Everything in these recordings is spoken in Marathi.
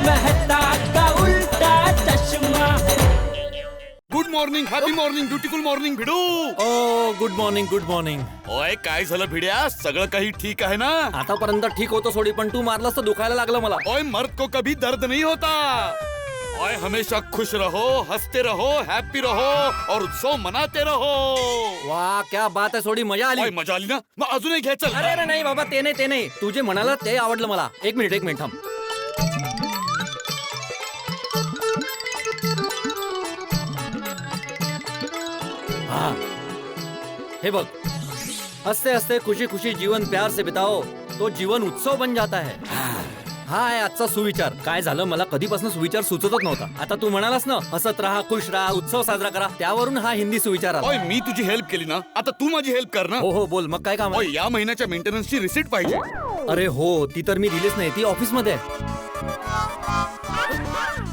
मेहता का उल्टा चश्मा। Good morning, happy morning, beautiful morning भिडू. ओ गुड मॉर्निंग गुड मॉर्निंग. ओय काय झालं भिड्या, सगळं काही ठीक आहे ना? आतापर्यंत ठीक होतं सोडी, पण तू मारलास तर दुखायला लागलं मला. ओय मर्द को कभी दर्द नहीं होता. ओय हमेशा खुश रहो, हंसते रहो, हैप्पी रहो और उत्सव मनाते रहो. वा क्या बात आहे सोडी, मजा आली. ओय मजा आली ना? मग अजूनही घ्या चल. अरे अरे नाही बाबा, ते नाही तू जे म्हणाला ते आवडलं मला. एक मिनिट थांब. हा हे बघ, हंसते हंसते खुशी खुशी जीवन प्यार से बिताओ तो जीवन उत्सव बन जाता है. हा आहे आजचा सुविचार. काय झालं, मला कधीपासून सुविचार सुचतच नव्हता. आता तू म्हणालास ना, हसत राहा, खुश राहा, उत्सव साजरा करा, त्यावरून हा हिंदी सुविचार आला. ओय मी तुझी हेल्प केली ना, आता तू माझी हेल्प कर ना. हो हो बोल, मग काय काम आहे? ओय या महिन्याच्या मेंटेनन्सची रिसीट पाहिजे. अरे हो, ती तर मी दिलीच नाही, ती ऑफिस मध्ये आहे.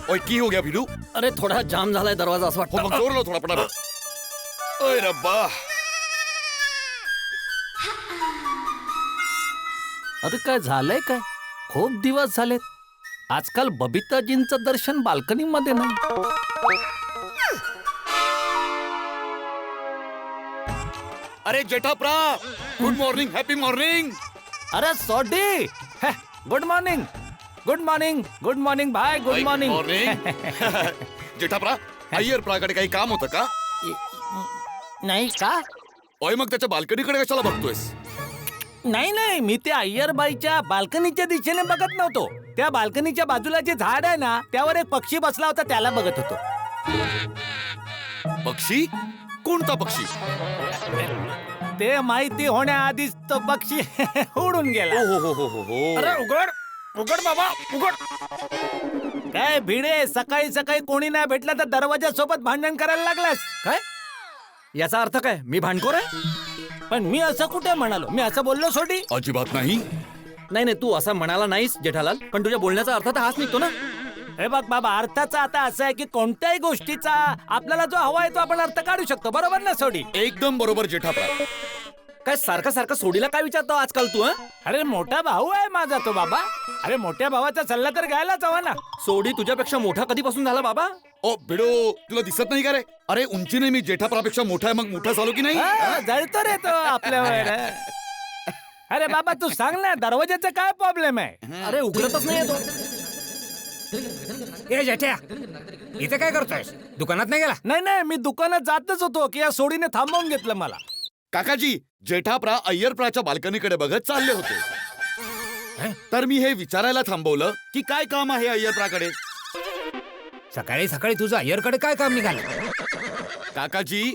ओय की हो गया भिडू? अरे थोडा जाम झालाय दरवाजा असं हो मग वाटतं. जोर लाव थोडा पटापट. ओय रब्बा. अरे काय झालंय काय? खूप दिवस झालेत. आजकाल बबिताजींचं दर्शन बाल्कनी मध्ये नाही. अरे जेठाप्रा, गुड मॉर्निंग, हॅपी मॉर्निंग. अरे सोडी, good morning good morning good morning भाई, गुड मॉर्निंग. जेठाप्रा, अय्यर प्राकडे काही काम होतं का? नाही का? ओय मग त्याच्या बाल्कनीकडे कशाला बघतोयस? नाही, मी त्या अय्यरबाईच्या बाल्कनीच्या दिशेने बघत नव्हतो. त्या बाल्कनीच्या बाजूला जे झाड आहे ना, त्यावर एक पक्षी बसला होता, त्याला बघत होतो. पक्षी? कोणता पक्षी? ते माहिती होण्याआधीच तो पक्षी उडून गेला. हो. अरे उघड बाबा, उघड. काय भिडे, सकाळी सकाळी कोणी नाही भेटलं तर दरवाजा सोबत भांडण करायला लागलास काय याचा अर्थ काय? मी भांडखोर आहे? पण मी असं कुठे म्हणालो? मी असं बोललो सोडी? अजिबात नाही. नाही तू असा म्हणाला नाहीस जेठालाल, पण तुझ्या बोलण्याचा अर्थ तर हाच निघतो ना. हे बघ बाबा, अर्थाचा आता असं आहे की कोणत्याही गोष्टीचा आपल्याला जो हवा आहे तो आपण अर्थ काढू शकतो, बरोबर ना सोडी? एकदम बरोबर जेठाप्रा. काय सारखं सोडीला काय विचारतो आजकाल तू? अरे मोठा भाऊ आहे माझा तो बाबा. अरे मोठ्या भावाचा सल्ला तर घ्यायलाच हवा ना. सोडी तुझ्यापेक्षा मोठा कधीपासून झाला बाबा? ओ भिडो, तुला दिसत नाही का रे? अरे उंचीने मी जेठाप्रापेक्षा मोठा आहे, मग मोठा झालो की नाही? जळतो रे तो आपल्यावर. अरे बाबा तू सांग ना, दरवाजाचा काय प्रॉब्लेम आहे? अरे उघडतच नाही तो. ए जेठ्या, इथे काय करतोय? दुकानात नाही गेला? नाही, मी दुकानात जातच होतो की या सोडीने थांबवून घेतलं मला. काकाजी, जेठाप्रा अय्यरप्राच्या बाल्कनीकडे बघत चालले होते. तर मी हे विचारायला थांबवलं की काय काम आहे अय्यरप्राकडे. सकाळी सकाळी तुझं अय्यरकडे काय काम निघालं? काकाजी,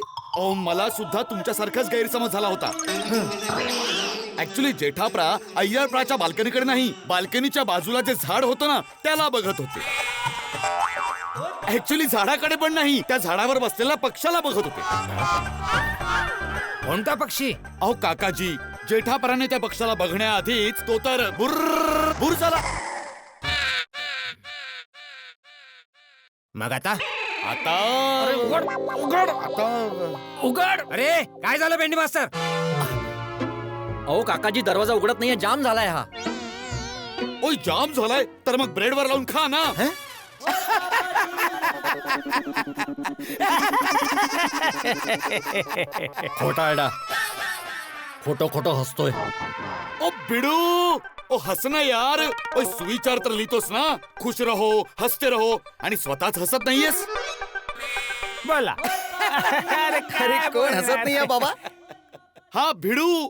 मला सुद्धा तुमच्यासारखाच गैरसमज झाला होता. ऍक्च्युली जेठाप्रा अय्यरप्राच्या बाल्कनीकडे नाही, बाल्कनीच्या बाजूला जे झाड होतं ना त्याला बघत होते. ऍक्च्युली झाडाकडे पण नाही, त्या झाडावर बसलेल्या पक्षाला बघत होते. कोणता पक्षी? अहो काकाजी, जेठाप्राने त्या पक्षाला बघण्याआधीच तो तर बुर झाला. मग आता? अरे उघड. अरे काय झालं भेंडी मास्तर? अहो काकाजी, दरवाजा उघडत नाहीये, जाम झालाय हा. ओय जाम झालाय तर मग ब्रेडवर लावून खा ना. खोटा आयडा, खोटो हसतोय. ओ बिडू, ओ हस ना यार. ओय सुविचार तर लिहितोस ना, खुश रहो, हसते रहो, आणि स्वतःच हसत नाहीयेस. बोला. अरे खरी कोण हसत नाही बाबा? हा भिडू.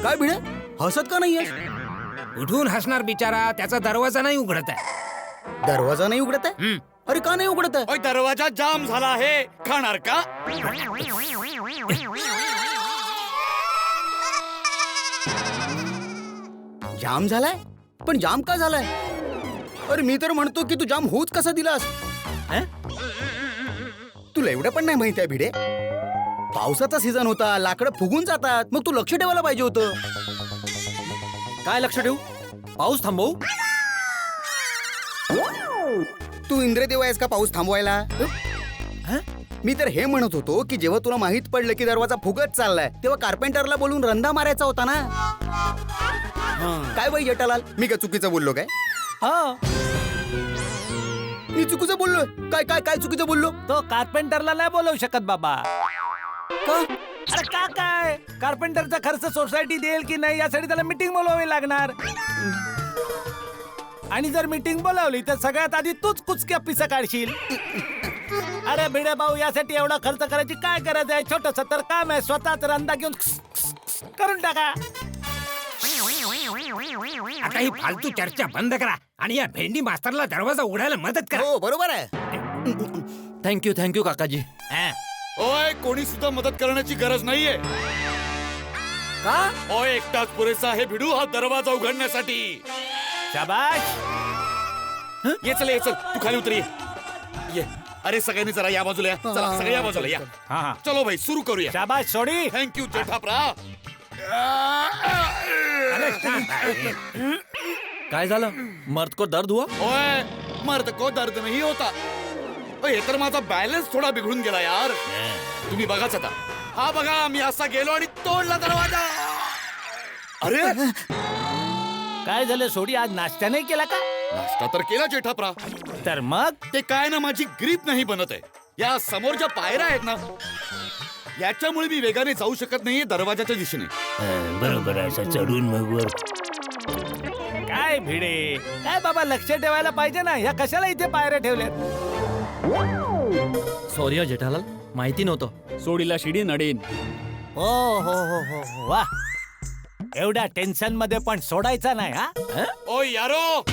काय भिडे, हसत का नाहीये? उठून हसणार बिचारा, त्याचा दरवाजा नाही उघडत आहे. दरवाजा नाही उघडत आहे? अरे का नाही उघडत आहे? ओय दरवाजा जाम झाला आहे, खाणार का? जाम झालाय? पण जाम का झालाय? अरे मी तर म्हणतो की तू जाम होऊच कसा दिलास? तुला एवढं पण नाही माहिती आहे भिडे? पावसाचा सीझन होता, लाकडं फुगून जातात, मग तू लक्ष ठेवायला पाहिजे होतं. काय लक्ष ठेवू? पाऊस थांबवू? तू इंद्रदेव आहेस का पाऊस थांबवायला? मी तर हे म्हणत होतो की जेव्हा तुला माहित पडलं की दरवाजा फुगत चाललाय, तेव्हा कार्पेंटरला बोलून रंधा मारायचा होता ना. काय बाई जेठालाल, मी का चुकीचं बोललो काय? हो, मी चुकीचं बोललोय? काय काय काय चुकीचं बोललो? तो कार्पेंटरला नाही बोलवू शकत बाबा. का? अरे का काय, कार्पेंटरचा खर्च सोसायटी देईल की नाही यासाठी त्याला मीटिंग बोलवावी लागणार. आणि जर मीटिंग बोलावली तर सगळ्यात आधी तूच कुचक्या पिसा काढशील. अरे भिडे भाऊ, यासाठी एवढा खर्च करायची काय गरज आहे? छोटस तर काम आहे, स्वतःच रंदा घेऊन करून टाका. आता ही फालतू चर्चा बंद करा आणि या भेंडी मास्तरला दरवाजा उघडायला मदत करा. हो बरोबर आहे. थँक्यू काकाजी. हा. ओय, कोणी सुद्धा मदत करण्याची गरज नाहीये. का? ओय, एकटाच पुरेसा आहे भिडू हा दरवाजा उघडण्यासाठी. शाबाश. ये चल तू खाली उतर ये. अरे सगळ्यांनी जरा या बाजूला या. चला सगळे या बाजूला या. हा हा. चलो भाई सुरू करूया. शाबाश सोडी. थँक्यू जेठाप्रा. अरे शांत आहे. काय झालं? मर्द को दर्द हुआ? ओय, मर्द को दर्द नाही होता. ओय, हे तर माझा बॅलन्स थोडा बिघडून गेला यार. तुम्ही बघाच आता. हा बघा, मी असा गेलो आणि तोडला दरवाजा. अरे काय झालं सोडी, आज नाश्ता नाही केला का? नाश्ता तर केला जेठाप्रा. तर मग ते काय ना, माझी ग्रीप नाही बनत आहे. या समोर ज्या पायऱ्या आहेत ना, याच्यामुळे मी वेगाने जाऊ शकत नाहीये दरवाजाच्या दिशेने. बरोबर आहे, असं चढून मग वर. काय भिडे, काय बाबा, लक्ष ठेवायला पाहिजे ना. ह्या कशाला इथे पायऱ्या ठेवल्यात? सॉरी जेठालाल, माहिती नव्हतं. सोडीला शिडी नडीन. हो हो हो हो हो, वा. एवढ्या टेन्शन मध्ये पण सोडायचा नाही हा. ओय यारो,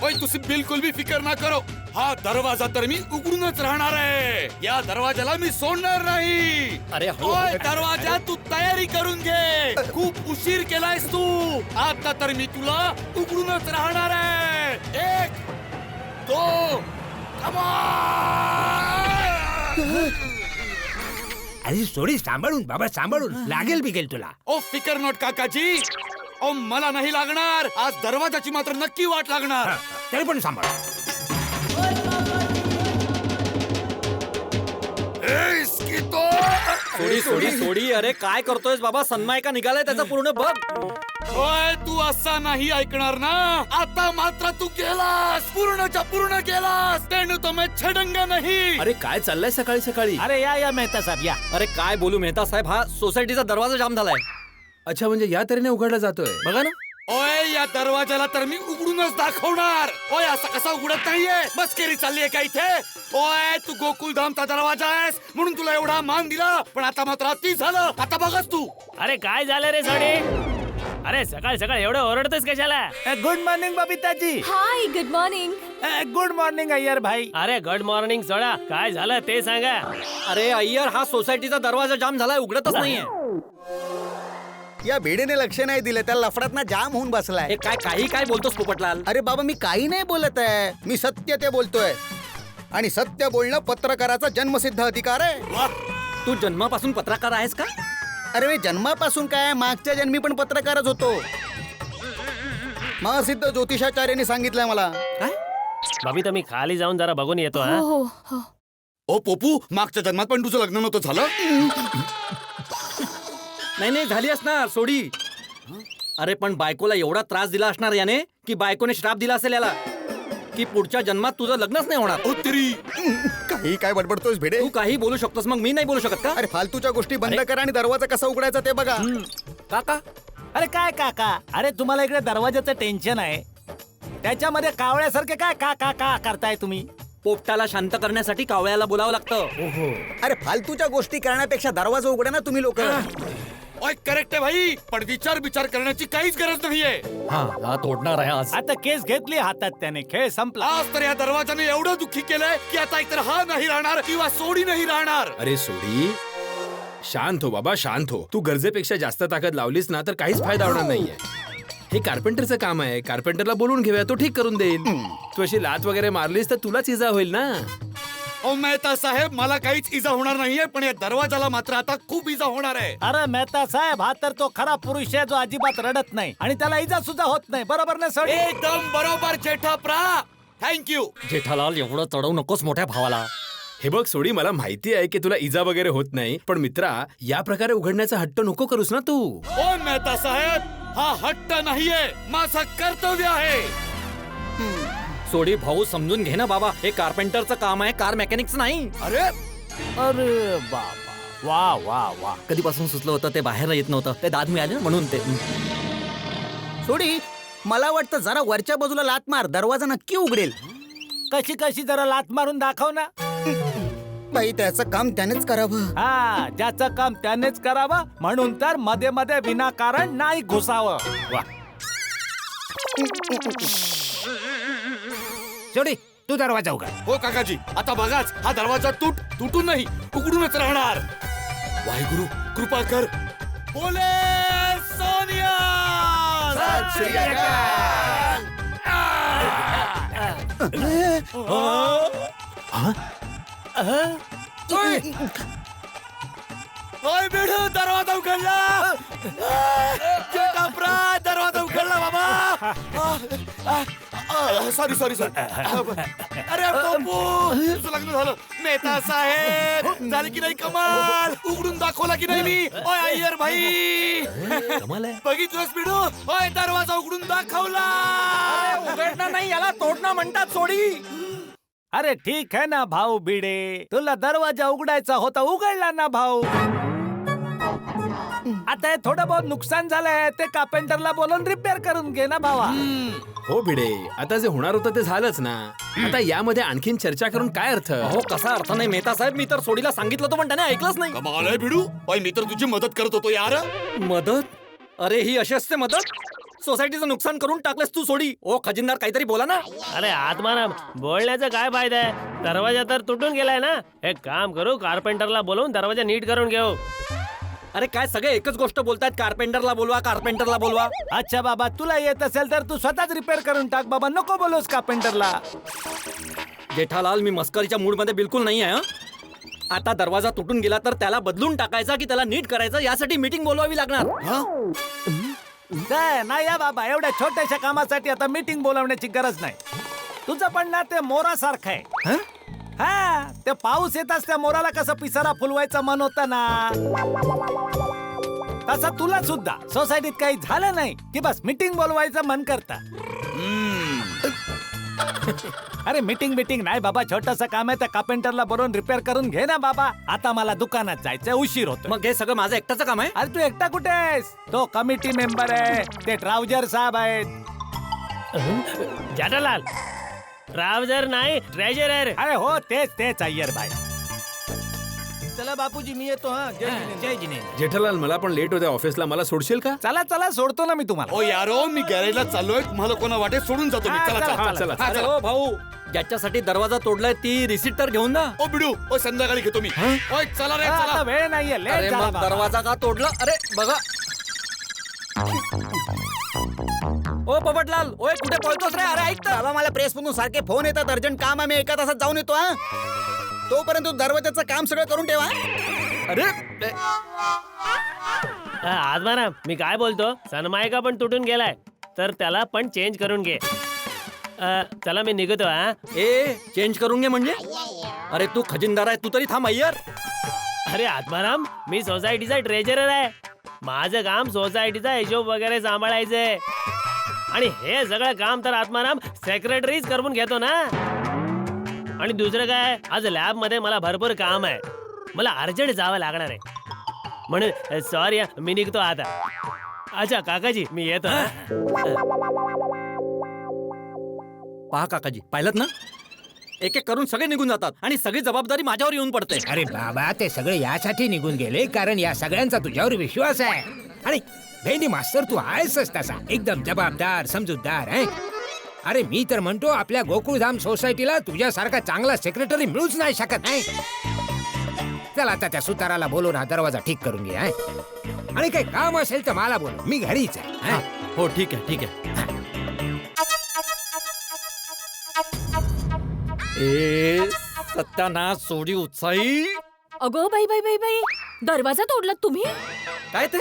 ओय तुझी बिलकुल भी फिकर ना करो. हा दरवाजा तर मी उघडूनच राहणार आहे. या दरवाजाला मी सोडणार नाही. अरे हो. ओय दरवाजा, तू तयारी करून घे. खूप उशीर केलायस तू. आता तर मी तुला उघडूनच राहणार आहे. 1 2 अरे सोडी, सांभाळून बाबा, सांभाळून. लागेल बिगेल तुला. ओ फिकर नॉट काकाजी. ओ मला नाही लागणार. आज दरवाजाची मात्र नक्की वाट लागणार. हा, तरी पण सांभाळ. सोडी. अरे काय करतोयस बाबा? सन्मायका निघालाय त्याचा पूर्ण बघ. ओय तू असा नाही ऐकणार ना. आता मात्र तू गेलास, पूर्णच्या पूर्ण गेलास. तेणू तो मैं छडंगा नाही. अरे काय चाललंय सकाळी सकाळी? अरे या मेहता साहेब या. अरे काय बोलू मेहता साहेब, हा सोसायटीचा दरवाजा जाम झालाय. अच्छा, म्हणजे या तऱ्हेने उघडला जातोय. बघा ना. ओय या दरवाजाला तर मी उघडूनच दाखवणार. ओय असा कसा उघडत नाहीये? मस्करी चाललीये का इथे? ओय तू गोकुलधामचा दरवाजा आहेस म्हणून तुला एवढा मान दिला, पण आता मात्र अति झालं. आता बघच तू. अरे काय झालं रे सोडी? अरे सकाळ सकाळ एवढं ओरडतोस कशाला? गुड मॉर्निंग बबिताजी. Hi, good morning. Good morning Iyer भाई. अरे गुड मॉर्निंग सोडा, काय झालं ते सांगा. अरे अय्यर, हा सोसायटीचा दरवाजा जाम झालाय, उघडतच नाहीये. या भेडेने लक्ष नाही दिलं, त्या लफड्यात जाम होऊन बसलाय. हे काय बोलतोस पोपटलाल? अरे बाबा, मी काही नाही बोलत आहे. मी सत्य ते बोलतोय. आणि सत्य बोलणं पत्रकाराचा जन्मसिद्ध अधिकार आहे. तू जन्मापासून पत्रकार आहेस का? अरे मी जन्मापासून काय, मागच्या जन्मी पण पत्रकारच होतो. महासिद्ध ज्योतिषाचार्यांनी सांगितलंय मला. काय? बबी मी खाली जाऊन जरा बघून येतो. हा हो हो. ओ पोपू, मागच्या जन्मात पण तुझं लग्न नव्हतं झालं? नाही झाली असणार सोडी. अरे पण बायकोला एवढा त्रास दिला असणार याने की बायकोने श्राप दिला असेल याला की पुढच्या जन्मात तुझं लग्नच नाही होणार. ओ तरी काही काय बडबडतोयस भेडे? तू काही बोलू शकतोस, मग मी नाही बोलू शकत का? अरे फालतूच्या गोष्टी बंद करा आणि दरवाजा कसा उघडायचा ते बघा. काका, अरे काय काका, अरे तुम्हाला इकडे दरवाजाचं टेन्शन आहे, त्याच्यामध्ये कावळ्यासारखे काय का का का करताय तुम्ही? पोपटाला शांत करण्यासाठी कावळ्याला बोलावं लागतं. अरे फालतूच्या गोष्टी करण्यापेक्षा दरवाजा उघडा ना तुम्ही लोक. ओय करेक्ट आहे भाई, पण विचार करण्याची काहीच गरज नाहीये. हा तोडणार आहे आज. आता केस घेतली हातात त्याने, खेळ संपला. आज तर या दरवाजाने एवढं दुःखी केलंय की आता एकतर हा नाही राहणार किंवा सोडी नाही राहणार. अरे सोडी, शांत हो बाबा, शांत हो. तू गरजेपेक्षा जास्त ताकद लावलीस ना तर काहीच फायदा होणार नाहीये. हे कार्पेंटरचं काम आहे. कार्पेंटरला बोलून घेऊया, तो ठीक करून देईल. तू अशी लात वगैरे मारलीस तर तुलाच इजा होईल ना. ओ मेहता साहेब, मला काहीच इजा होणार नाहीये, पण या दरवाजाला मात्र आता खूप इजा होणार आहे. अरे मेहता साहेब, हा तर तो खरा पुरुष आहे जो अजिबात रडत नाही आणि त्याला इजा सुद्धा होत नाही. बरोबर ना सोडी? एकदम बरोबर जेठाप्रा, थँक्यू. जेठालाल, एवढं चढवू नकोस मोठ्या भावाला. हे बघ सोडी, मला माहिती आहे की तुला इजा वगैरे होत नाही, पण मित्रा, या प्रकारे उघडण्याचा हट्ट नको करूस ना तू. ओ मेहता साहेब, हा हट्ट नाहीये, माझं कर्तव्य आहे. सोडी भाऊ समजून घे ना बाबा, हे कार्पेंटरचं काम आहे, कार मेकॅनिक्स नाही. अरे अरे बाबा, वा वा वा. कधीपासून सुचलं होतं ते बाहेर येत नव्हतं, ते दाद मिळाले ना म्हणून ते. सोडी, मला वाटतं जरा वरच्या बाजूला लात मार, दरवाजा नक्की उघडेल. कशी कशी जरा लात मारून दाखव ना. बाई, त्याचं काम त्यानेच करावं. हा, ज्याचं काम त्यानेच करावं म्हणून तर मध्ये मध्ये विनाकारण नाही घुसावं. वा. सोडी तू दरवाजा उघड. हो काकाजी, आता बघाच, हा दरवाजा तुटून नाही, उघडूनच राहणार. वाहेगुरु कृपा कर. बोले सोनिया. सत श्री अकाल. ओय बेडू, दरवाजा उघडला. जेठाप्रा, दरवाजा उघडला बाबा. सॉरी. अरे बाबू, तुझं लग्न झालं. नेता साहेब, झाली की नाही कमाल? उघडून दाखवला की नाही मी? ओय अय्यर भाई, बघितलंस बिडू? ओय, दरवाजा उघडून दाखवला. उघडणं नाही, याला तोडणं म्हणतात सोडी. अरे ठीक आहे ना भाऊ भिडे, तुला दरवाजा उघडायचा होता, उघडला ना भाऊ. आता हे थोडं बहुत नुकसान झालंय, ते कार्पेंटरला बोलून रिपेअर करून घे ना भावा. हो भिडे, आता जे होणार होतं ते झालंच ना. आता यामध्ये आणखीन चर्चा करून काय अर्थ? हो, कसा अर्थ नाही मेहता साहेब, मी तर सोडीला सांगितलं होतं पण त्याने ऐकलंच नाही. कमाल आहे बिडू. ओय, मी तर तुझी मदत करत होतो यार. मदत? अरे ही अशी असते मदत? सोसायटीचं नुकसान करून टाकलंस तू सोडी. ओ खजिनदार, काहीतरी बोला ना. अरे आत्माराम, बोलण्याचा काय फायदा आहे? दरवाजा तर तुटून गेलाय ना. एक काम करू, कार्पेंटरला बोलवून दरवाजा नीट करून घेऊ. अरे काय सगळे एकच गोष्ट बोलतायत, कार्पेंटरला बोलवा. अच्छा बाबा, तुला येत असेल तर तू स्वतःच रिपेअर करून टाक बाबा, नको बोलूस कार्पेंटरला. जेठालाल, मी मस्करीच्या मूड मध्ये बिलकुल नाही आहे. हं? आता दरवाजा तुटून गेला तर त्याला बदलून टाकायचा की त्याला नीट करायचं, यासाठी मीटिंग बोलवावी लागणार. नाही या बाबा, एवढ्या छोट्याशा कामासाठी आता मीटिंग बोलावण्याची गरज नाही. तुझं पण ना ते मोरासारखं आहे. हा, ते पाऊस येताच त्या मोराला कसं पिसारा फुलवायचं मन होतं ना, तसं तुला सुद्धा सोसायटीत काही झालं नाही की बस मीटिंग बोलवायचं मन करता. अरे मीटिंग नाही बाबा, छोटंसं काम आहे, त्या कार्पेंटरला बोलून रिपेअर करून घे ना बाबा. आता मला दुकानात जायचंय, उशीर होतो. मग हे सगळं माझं एकट्याचं काम आहे? अरे तू एकटा कुठे आहेस? तो कमिटी मेंबर आहे, ते ट्राउजर साहेब आहेत. जेठालाल, ट्रॅव्हलर नाही, ट्रेजरर. अरे हो, तेच अय्यर भाई. चला बापूजी, मी येतो. हा, जय जिनेंद्र. जेठालाल, मला पण लेट होते ऑफिसला, मला सोडशील का? चला सोडतो ना मी तुम्हाला. ओ यारो, मी गॅरेजला चाललोय, तुम्हाला कोणा वाटेत सोडून जातो मी. चला चला, चला. चला. अरे हो भाऊ, ज्याच्यासाठी दरवाजा तोडलाय ती रिसिट तर घेऊन जा. ओ बिडू, ओ संध्याकाळी घेतो मी. ओय चला रे, आता चला. वेळ नाहीये, अरे लेट झाला मग बाबा. दरवाजा का तोडला? अरे बघा. ओ पोपटलाल, ओय कुठे पळतोस रे? अरे ऐक तर. बाबा, मला प्रेस मधून सारखे फोन येतात, अर्जंट काम आहे, मी 1 तासात जाऊन येतो. हा, तोपर्यंत तू दरवाजाचं काम सगळं करून ठेवा. अरे आत्माराम, मी काय बोलतो, सनमायका पण तुटून गेलाय, तर त्याला पण चेंज करून घे. चला मी निघतो. हा, ए चेंज करून घे म्हणजे? अरे तू खजिनदार आहे, तू तरी थांब अय्यर. अरे आत्माराम, मी सोसायटीचा ट्रेजरर आहे. माझं काम सोसायटीचा हिशोब वगैरे सांभाळायचंय, आणि हे सगळं काम तर आत्माराम सेक्रेटरीज करून घेतो ना. आणि दुसरं काय, आज लॅब मध्ये मला भरपूर काम आहे, मला अर्जंट जावं लागणार आहे, म्हणून सॉरी, मी निघतो आता. अच्छा काकाजी, मी येतो. पहा काकाजी, पाहिलं ना, एक एक करून सगळे निघून जातात आणि सगळी जबाबदारी माझ्यावर येऊन पडते. अरे बाबा, ते सगळे यासाठी निघून गेले कारण या सगळ्यांचा तुझ्यावर विश्वास आहे. आणि भेंडी मास्तर, तू आहेसच तसा, एकदम जबाबदार, समजूतदार आहे. अरे मी तर म्हणतो, आपल्या गोकुळधाम सोसायटीला तुझ्यासारखा चांगला सेक्रेटरी मिळूच नाही शकत नाही. चल आता त्या सुताराला बोलून हा दरवाजा ठीक करून घे. आणि काही काम असेल तर मला बोल, मी घरीच आहे. हो ठीक आहे. ए सत्यानाश, सोडी उत्साही. अगो बाई, दरवाजा तोडलात तुम्ही? काय ते?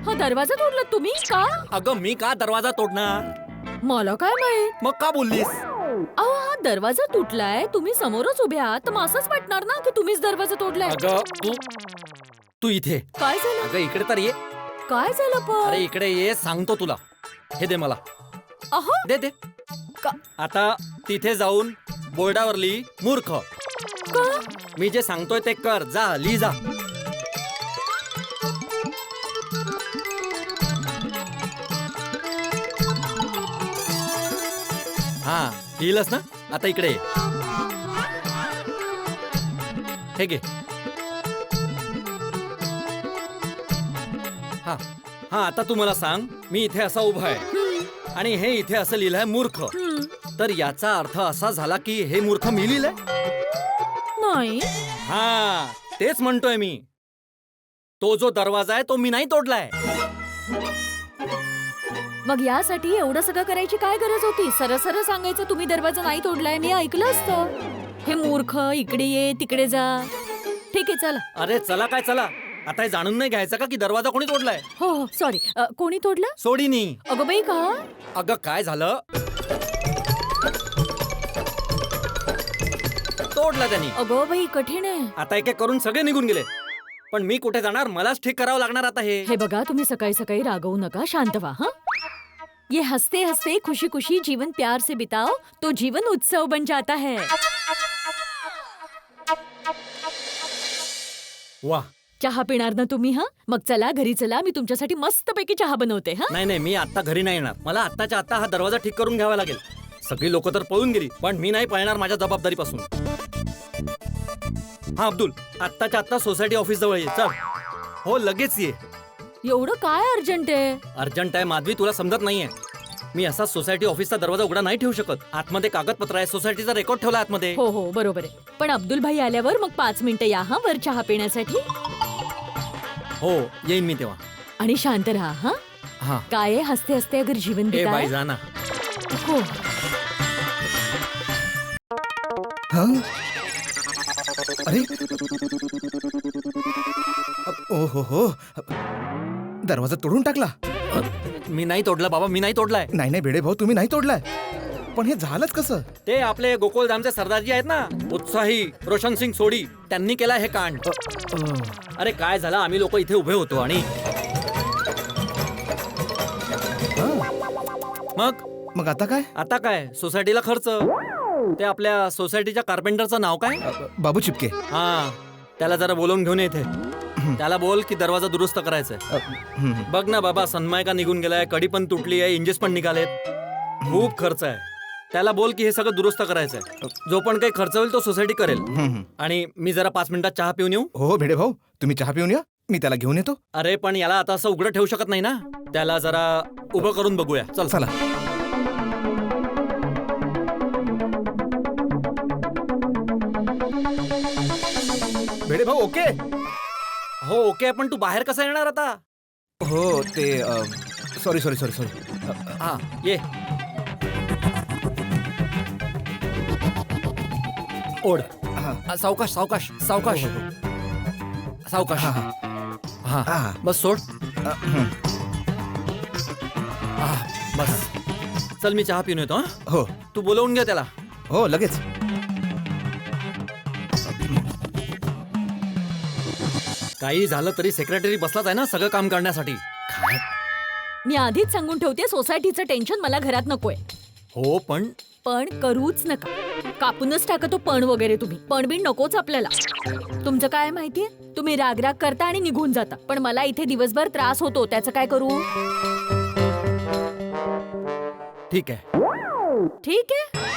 हा दरवाजा तोडलात तुम्ही का? अगं मी का दरवाजा तोडणार? मला काय माहित. मग का बोललीस? अहो हा दरवाजा तुटलाय, तुम्ही समोरच उभे आहात, तर असंच वाटणार ना की तुम्हीच दरवाजा तोडलाय. अगं तू इथे. काय झालं? अगं इकडे तर ये. काय झालं पण? अरे इकडे ये, सांगतो तुला. हे दे मला. अहो दे. आता तिथे जाऊन बोर्डावर लिही मूर्ख. मी जे सांगतोय ते कर. जा लिही जा. हा लिहिलंस ना. आता इकडे ये. हे घे. हा हा आता तू मला सांग, मी इथे असा उभा आहे आणि हे इथे असं लिहिलंय मूर्ख, तर याचा अर्थ असा झाला की हे मूर्ख मी लिहिलंय? नाही. हा तेच म्हणतोय मी. तो जो दरवाजा आहे तो मी नाही तोडलाय. मग यासाठी एवढं सगळं करायची काय गरज होती? सरळ सरळ सांगायचं तुम्ही दरवाजा नाही तोडलाय, मी ऐकलं असतं. हे मूर्ख, इकडे ये तिकडे जा. ठीक आहे चला. अरे चला काय चला. आता हे जाणून नाही घ्यायचं का की दरवाजा कोणी तोडलाय? हो हो सॉरी. कोणी तोडलं? सोडीनी. अगं बाई का? अगं काय झालं, तोडला त्यांनी. अगं बाई कठीण आहे. आता एक एक करून सगळे निघून गेले, पण मी कुठे जाणार? मलाच ठीक करावं लागणार आता हे. हे बघा तुम्ही सकाळी सकाळी रागवू नका, शांत व्हा. हा ये हंसते हंसते खुशी खुशी जीवन प्यार से बिताओ तो जीवन उत्सव बन जाता है. वा. चहा पिणार ना तुम्ही? हा मग चला घरी चला, मी तुमच्यासाठी मस्तपैकी चहा बनवते. हा नाही नाही, मी आता घरी नाही येणार. मला आत्ताच्या आता हा दरवाजा ठीक करून घ्यावा लागेल. सगळी लोक तर पळून गेली, पण मी नाही पळणार माझ्या जबाबदारीपासून. हा अब्दुल, आत्ताच्या आत्ता सोसायटी ऑफिस जवळ ये. चल. हो लगेच ये. एवढं काय अर्जंट आहे? अर्जंट आहे माधवी, तुला समजत नाहीये. मी असा सोसायटी ऑफिसचा दरवाजा उघडा नाही ठेवू शकत. आतमध्ये कागदपत्र आहे, सोसायटीचा रेकॉर्ड ठेवला आतमध्ये. हो हो बरोबर आहे. पण अब्दुल भाई आल्यावर मग 5 मिनिटं या हा वर चहा पिण्यासाठी. हो येईन मी तेव्हा. आणि शांत राहा. हा हा. काय आहे, हसते हसते अगर जीवन ए बाई बिताए. जा ना. हो अरे ओ हो दरवाजा तोडून टाकला. मी नाही तोडला बाबा, मी नाही तोडलाय. नाही नाही बेडे भाऊ, तुम्ही नाही तोडलाय. पण हे झालंच कसं? ते आपले गोकुळधामचे सरदारजी आहेत ना, उत्साही रोशन सिंग सोडी, त्यांनी केला हे कांड. अरे काय झालं, आम्ही लोक इथे उभे होतो आणि मग आता काय? आता काय, सोसायटीला खर्च. ते आपल्या सोसायटीच्या कार्पेंटरचं नाव काय? बाबू चिपके. हा त्याला जरा बोलवून घेऊन येते. त्याला बोल की दरवाजा दुरुस्त करायचंय. बघ ना बाबा, सनमायका निघून गेलाय, कडी पण तुटली आहे, इंजिस पण निघालेत, खूप खर्च आहे. त्याला बोल की हे सगळं दुरुस्त करायचंय. जो पण काही खर्च होईल तो सोसायटी करेल. आणि मी जरा 5 मिनिटात चहा पिऊन येऊ. हो भेडे भाऊ, तुम्ही चहा पिऊन या, मी त्याला घेऊन येतो. अरे पण याला आता असं उघडं ठेवू शकत नाही ना, त्याला जरा उभं करून बघूया. चल चला. भेडे भाऊ ओके? हो ओके, पण तू बाहेर कसा येणार आता? हो ते सॉरी. हा ये. ओढ. सावकाश सावकाश सावकाश सावकाश. हा बस सोड. बस चल, मी चहा पिऊन येतो. हा हो तू बोलवून घे त्याला. हो लगेच. काही झालं तरी सेक्रेटरी बसलाच आहे ना सगळं काम करण्यासाठी. मी आधीच सांगून ठेवते, सोसायटीचं टेन्शन मला घरात नकोय. हो पण करूच नका. कापूनच टाका तो पण वगैरे. तुम्ही पण बिन नकोच आपल्याला. तुमचं काय माहितीये, तुम्ही राग करता आणि निघून जाता, पण मला इथे दिवसभर त्रास होतो. त्याचं काय करू? ठीक आहे. ठीक आहे,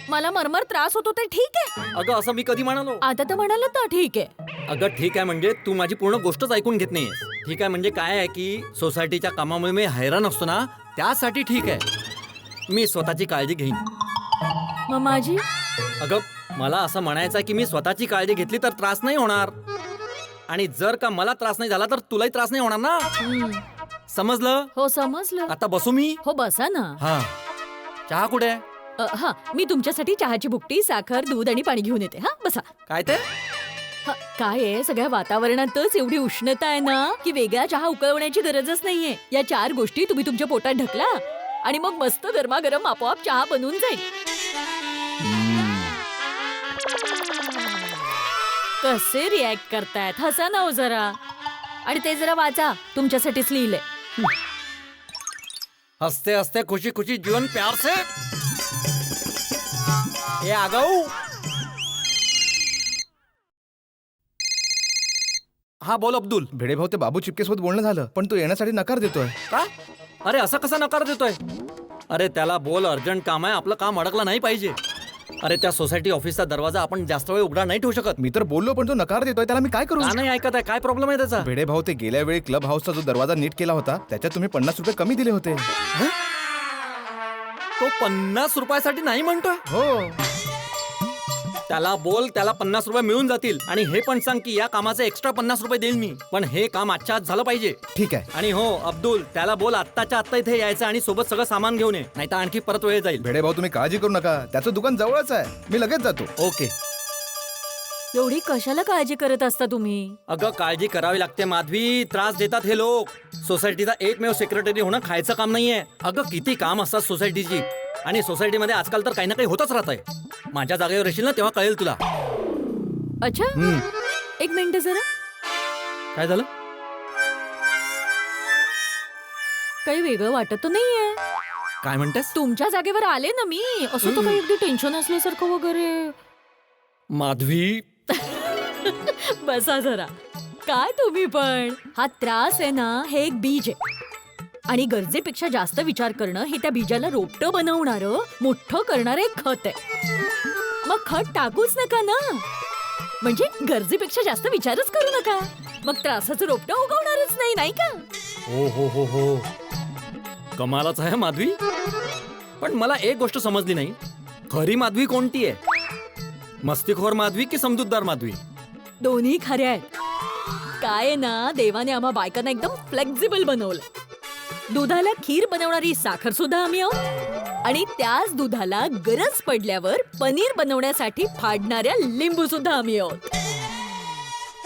मला मरमर त्रास होतो ते ठीक आहे. अगं असं मी कधी म्हणालो? आता तर म्हणाल तर ठीक आहे. अगं ठीक आहे म्हणजे तू माझी पूर्ण गोष्टच ऐकून घेत नाहीयेस. ठीक आहे म्हणजे काय आहे की सोसायटीच्या कामामुळे मी हैराण असतो ना, त्यासाठी ठीक आहे, मी स्वतःची काळजी घेईन. मग माझी? अगं मला असं म्हणायचं आहे की मी स्वतःची काळजी घेतली तर त्रास नाही होणार, आणि जर का मला त्रास नाही झाला तर तुलाही त्रास नाही होणार ना. समजलं? हो समजलं. आता बसू मी? हो बसा ना. हा. चहा कुठे आहे? हा मी तुमच्यासाठी चहाची भुकटी, साखर, दूध आणि पाणी घेऊन येते. हा बसा. काय ते? काय आहे, सगळ्या वातावरणातच एवढी उष्णता आहे ना की वेगळा चहा उकळवण्याची गरजच नाहीये. या 4 गोष्टी तुम्ही तुमच्या पोटात ढकला आणि मग मस्त गरमागरम आपोआप चहा बनवून जाईल. कसे रिॲक्ट करतायत? हसा ना हो जरा. आणि ते जरा वाचा, तुमच्यासाठीच लिहिलंय. हंसते हंसते खुशी खुशी जीवन प्यार से ये आगाऊ. हा बोल अब्दुल. भिडेभाऊ ते बाबू चिपकेसोबत बोलणं झालं पण तो येण्यासाठी नकार देतोय. का? अरे असं कसा नकार देतोय? अरे त्याला बोल अर्जंट काम आहे, आपलं काम अडकलं नाही पाहिजे. अरे त्या सोसायटी ऑफिसचा दरवाजा आपण जास्त वेळ उघडा नाही ठेवू शकत. मी तर बोललो पण तो नकार देतोय, त्याला मी काय करू? का नाही ऐकत आहे? काय प्रॉब्लेम आहे त्याचा? भिडेभाऊ ते गेल्या वेळी क्लब हाऊसचा जो दरवाजा नीट केला होता त्याच्यात तुम्ही 50 रुपये कमी दिले होते. तो 50 रुपयासाठी नाही म्हणतोय. हो. त्याला बोल त्याला 50 रुपये मिळून जातील आणि हे पण सांग की या कामाचे एक्स्ट्रा 50 रुपये देईल मी, पण हे काम आजच्या आज झालं पाहिजे. ठीक आहे. आणि हो अब्दुल, त्याला बोल आत्ताच्या आत्ता इथे यायचं आणि सोबत सगळं सामान घेऊन ये, नाही तर आणखी परत वेळ जाईल. भिडेभाऊ तुम्ही काळजी करू नका, त्याचं दुकान जवळच आहे, मी लगेच जातो. ओके. एवढी कशाला काळजी करत असता तुम्ही? अगं काळजी करावी लागते माधवी, त्रास देतात हे लोक. सोसायटीचा एकमेव सेक्रेटरी होणं खायचं काम नाहीये. अगं किती काम असतात सोसायटीची, आणि सोसायटीमध्ये आजकाल तर काही ना काही होतच राहत आहे. माझ्या जागेवर येशील ना तेव्हा कळेल तुला. अच्छा, एक मिनिट जरा. काय झालं? काही वेगळं वाटत तर नाहीये. काय म्हणतेस? तुमच्या जागेवर आले ना मी, असं तर काही अगदी टेन्शन असल्यासारखं वगैरे. माधवी बसा जरा. काय तुम्ही पण, हा त्रास आहे ना हे एक बीज आहे, आणि गरजेपेक्षा जास्त विचार करणं हे त्या बीजाला रोपटं बनवणारं मोठं करणारं एक खत आहे. मग खत टाकूच नका ना, म्हणजे गरजेपेक्षा जास्त विचारच करू नका, मग त्रासाचं रोपटं उगवणारच नाही, नाही का? हो हो हो हो, कमालच आहे माधवी. पण मला एक गोष्ट समजली नाही, खरी माधवी कोणती आहे? मस्तीखोर माधवी की समजूतदार माधवी? दोन्ही खऱ्या आहेत. काय आहे ना, देवाने आम्हा बायकांना एकदम फ्लेक्झिबल बनवलं. दुधाला खीर बनवणारी साखर सुद्धा आम्ही आहोत, आणि त्याच दुधाला गरज पडल्यावर पनीर बनवण्यासाठी फाडणाऱ्या लिंबू सुद्धा आम्ही आहोत.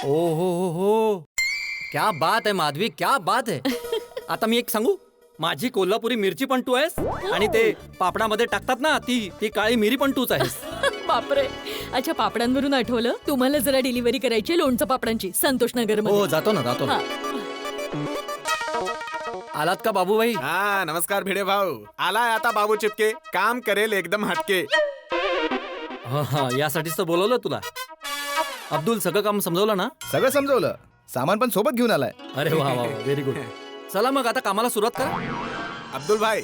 ओ हो, क्या बात आहे माधवी, क्या बात आहे. आता मी एक सांगू, माझी कोल्हापुरी मिरची पण तू आहेस, आणि ते पापडामध्ये टाकतात ना ती काळी मिरी पण तूच आहेस. बापरे. अच्छा, पापडांवरून आठवलं, तुम्हाला जरा डिलिव्हरी करायची लोणचं पापडांची संतोष नगर हो जातो ना. आलात का बाबूभाई? हा नमस्कार भिडे भाऊ. आलाय आता बाबू चिपके, काम करेल एकदम हटके. हा यासाठीच तर बोलवलं तुला. अब्दुल सगळं काम समजवलं ना? सगळं समजवलं, सामान पण सोबत घेऊन आलाय. अरे वा वा, व्हेरी गुड. चला मग आता कामाला सुरुवात करा. अब्दुल भाई.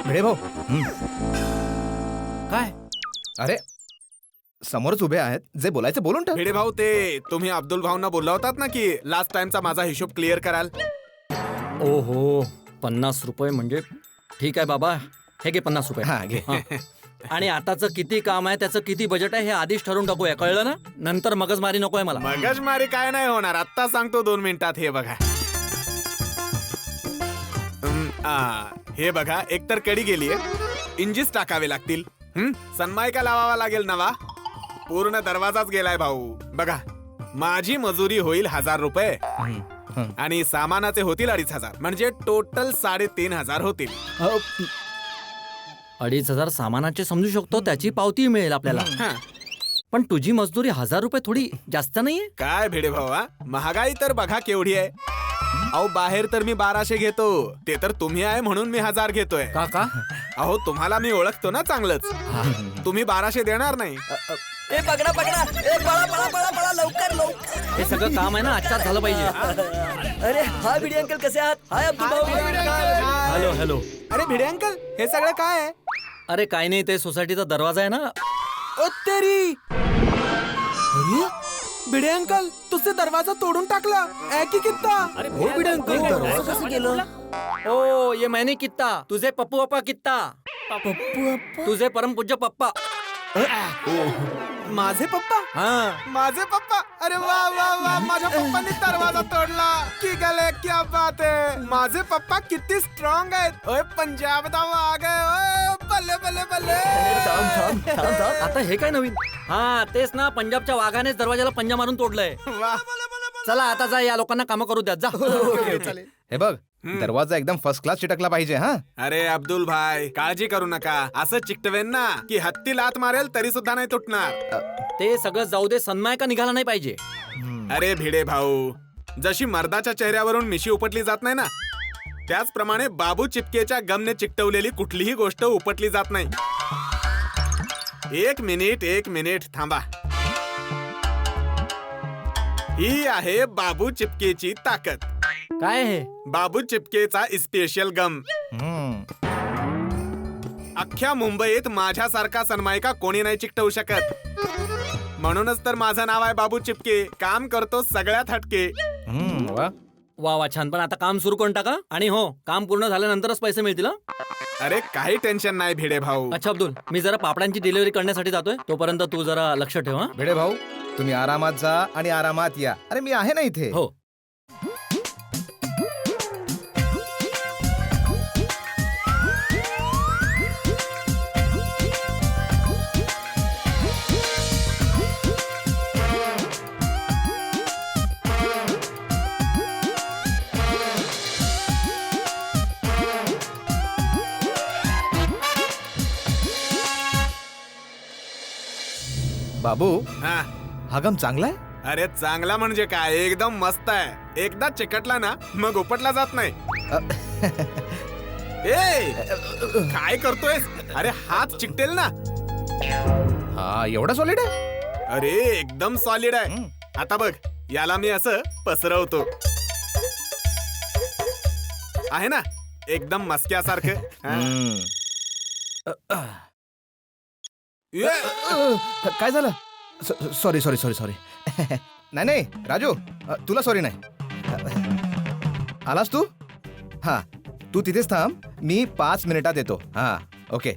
भिडेभाऊ. काय? अरे समोरच उभे आहेत, जे बोलायचं बोलून टाक. भिडे भाऊ, ते तुम्ही अब्दुल भाऊंना बोलला होतात ना की लास्ट टाइमचा माझा हिशोब क्लिअर कराल. ओहो, 50 रुपये म्हणजे ठीक आहे बाबा, हे घे 50 रुपये. हा घे. आणि आताचं किती काम आहे, त्याचं किती बजेट आहे हे आधीच ठरवून टाकूया, कळलं ना? नंतर मगजमारी नकोय मला. मगजमारी काय नाही होणार, आत्ता सांगतो 2 मिनिटात. हे बघा, हे बघा, एकतर कडी गेलीये, इंजिस टाकावे लागतील, सनमायका लावावा लागेल नवा, पूर्ण दरवाजाच गेलाय भाऊ. बघा, माझी मजुरी होईल 1000 रुपये आणि सामानाचे होतील 2500, म्हणजे टोटल 3500 होतील. 2500 सामानाचे समजू शकतो, त्याची पावती मिळेल आपल्याला. पण तुझी मजदुरी 1000 रुपये थोडी जास्त नाहीये? काय भिडे भाऊ, महागाई तर बघा केवढी आहे. अहो बाहेर तर मी 1200 घेतो, ते तर तुम्ही आहे म्हणून मी 1000 घेतोय. का? अहो तुम्हाला मी ओळखतो ना चांगलंच, तुम्ही 1200 देणार नाही. हे सगळं काम आहे ना आजच्याच झालं पाहिजे. अरे हा भिडे अंकल कसे आहात? हाय अब्दुल भाऊ. Hello hello. अरे भिडे अंकल, हे सगळं काय आहे? अरे काय नाही, ते सोसायटीचा दरवाजा आहे ना. ओ तेरी. अरे भिडे अंकल, तुझे दरवाजा तोडून टाकला. की कित्ता? हो भिडे अंकल, दरवाजा कसं गेलं? ओ ये मैंने कित्ता, तुझे पप्पू पप्पा कित्ता. पप्पू तुझे परमपूज्य पप्पा. माझे पप्पा? हा, माझे पप्पा. अरे वा वा वा, माझ्या पप्पांनी दरवाजा तोडला. की गले, क्या बात आहे. माझे पप्पा किती स्ट्रॉंग आहेत. ओए पंजाब दा वाघ आहे. ओए बल्ले बल्ले बल्ले. आता हे काय नवीन? हा तेच ना, पंजाबच्या वाघानेच दरवाजाला पंजा मारून तोडलंय. वा. चला आता जा, या लोकांना काम करू द्या, जा. हे बघ, दरवाजा एकदम फर्स्ट क्लास चिटकला पाहिजे. हा अरे अब्दुल भाई, काळजी करू नका, असं चिकटवेन ना की हत्ती लात मारेल तरी सुद्धा नाही तुटणार. ते सगळं जाऊ दे, सन्माय का निघाला नाही पाहिजे. अरे भिडे भाऊ, जशी मर्दाच्या चेहऱ्यावरून मिशी उपटली जात नाही ना, त्याचप्रमाणे बाबू चिपकेच्या गमने चिकटवलेली कुठलीही गोष्ट उपटली जात नाही. एक मिनिट थांबा. ही आहे बाबू चिपकेची ताकद. काय हे? बाबू चिपकेचा स्पेशल गम. अख्ख्या मुंबईत माझ्यासारखा सनमायका कोणी नाही चिकटवू शकत. म्हणूनच तर माझं नाव आहे बाबू चिपके. काम करतो सगळ्यात हटके. वा. वा वा छान. पण आता काम सुरू करून टाका. आणि हो, काम पूर्ण झाल्यानंतरच पैसे मिळतील हं? अरे काही टेन्शन नाही भिडे भाऊ. अच्छा अब्दुल, मी जरा पापडांची डिलिव्हरी करण्यासाठी जातोय. तोपर्यंत तू जरा लक्ष ठेव हं? भिडे भाऊ, तुम्ही आरामात जा आणि आरामात या. अरे मी आहे ना इथे. हो. बाबू, हा. हा गम चांगला आहे. अरे चांगला म्हणजे काय, एकदम मस्त आहे. एकदा चिकटला ना मग उपटला जात नाही. ए काय करतोयस? अरे हात चिकटेल ना. हा एवढा सॉलिड आहे. अरे एकदम सॉलिड आहे. आता बघ, याला मी असं पसरवतो. आहे ना एकदम मस्क्यासारखं. काय झालं? Sorry sorry sorry sorry. नाही नाही राजू, तुला सॉरी नाही. आलास तू? हा तू तिथेच थांब, मी 5 मिनिटात येतो. हा ओके.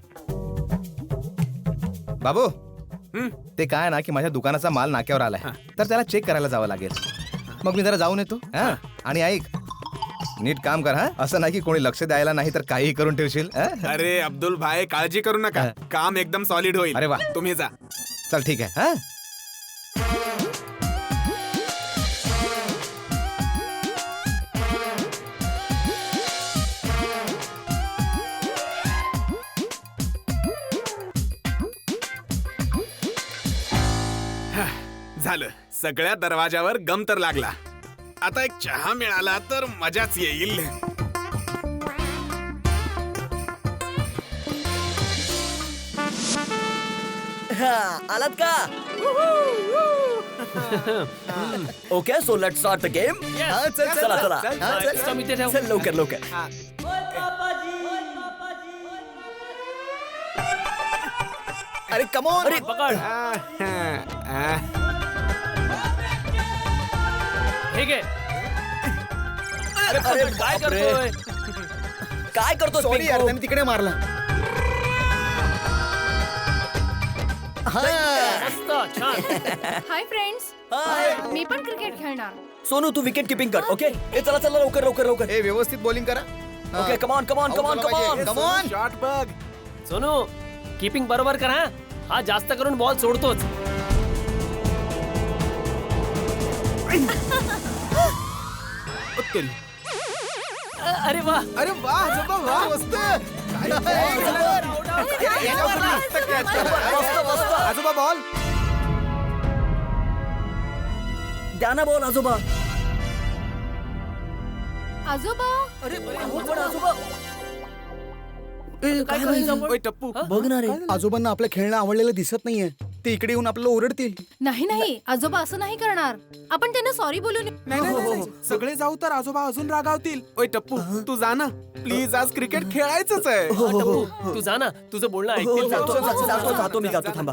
बाबू, ते काय ना की माझ्या दुकानाचा माल नाक्यावर आलाय, तर त्याला चेक करायला जावं लागेल. मग मी जरा जाऊन येतो. हा आणि ऐक, नीट काम कर. हा असं नाही की कोणी लक्ष द्यायला नाही तर काही करून ठेवशील. अरे अब्दुल भाई काळजी करू नका, काम एकदम सॉलिड होईल. अरे वा. तुम्ही जा. चल ठीक आहे. हा झालं, सगळ्या दरवाजावर गम तर लागला. आता एक चहा मिळाला तर मजाच येईल. आलात का? Okay, so let's start the game. चला चला. हा, चल. चल लवकर लवकर. अरे कम ऑन. अरे पकड. ठीक आहे. अरे काय बापरे. करतोय? काय करतो? सॉरी यार, त्याने तिकडे मारला. मस्त छान. हाय फ्रेंड्स, हाय. मी पण क्रिकेट खेळणार. सोनू तू विकेट किपिंग कर. ओके, चला चला लवकर लवकर लवकर. ए व्यवस्थित बॉलिंग करा. Okay, come on come on come on come on. Come on. Shot बघ. सोनू कीपिंग बरोबर कर. हा जास्त करून बॉल सोडतोच. अरे वा. अरे वा आजोबा, वा मस्त. आजोबा बॉल. द्या ना बॉल आजोबा. आजोबा, अरे पण आजोबा. काय करायचं? ओय टप्पू, बघ ना रे. आजोबांना आपलं खेळणं आवडलेलं दिसत नाहीये. ते इकडे येऊन आपल्याला ओरडतील. नाही नाही, आजोबा असं नाही करणार. आपण त्यांना सॉरी बोलून. नाही, सगळे जाऊ तर आजोबा अजून रागावतील. ओय टप्पू, तू जा ना प्लीज, आज क्रिकेट खेळायचंच आहे. तू जा ना, तुझं बोलणं ऐकतील. जातो मी जातो. थांबा.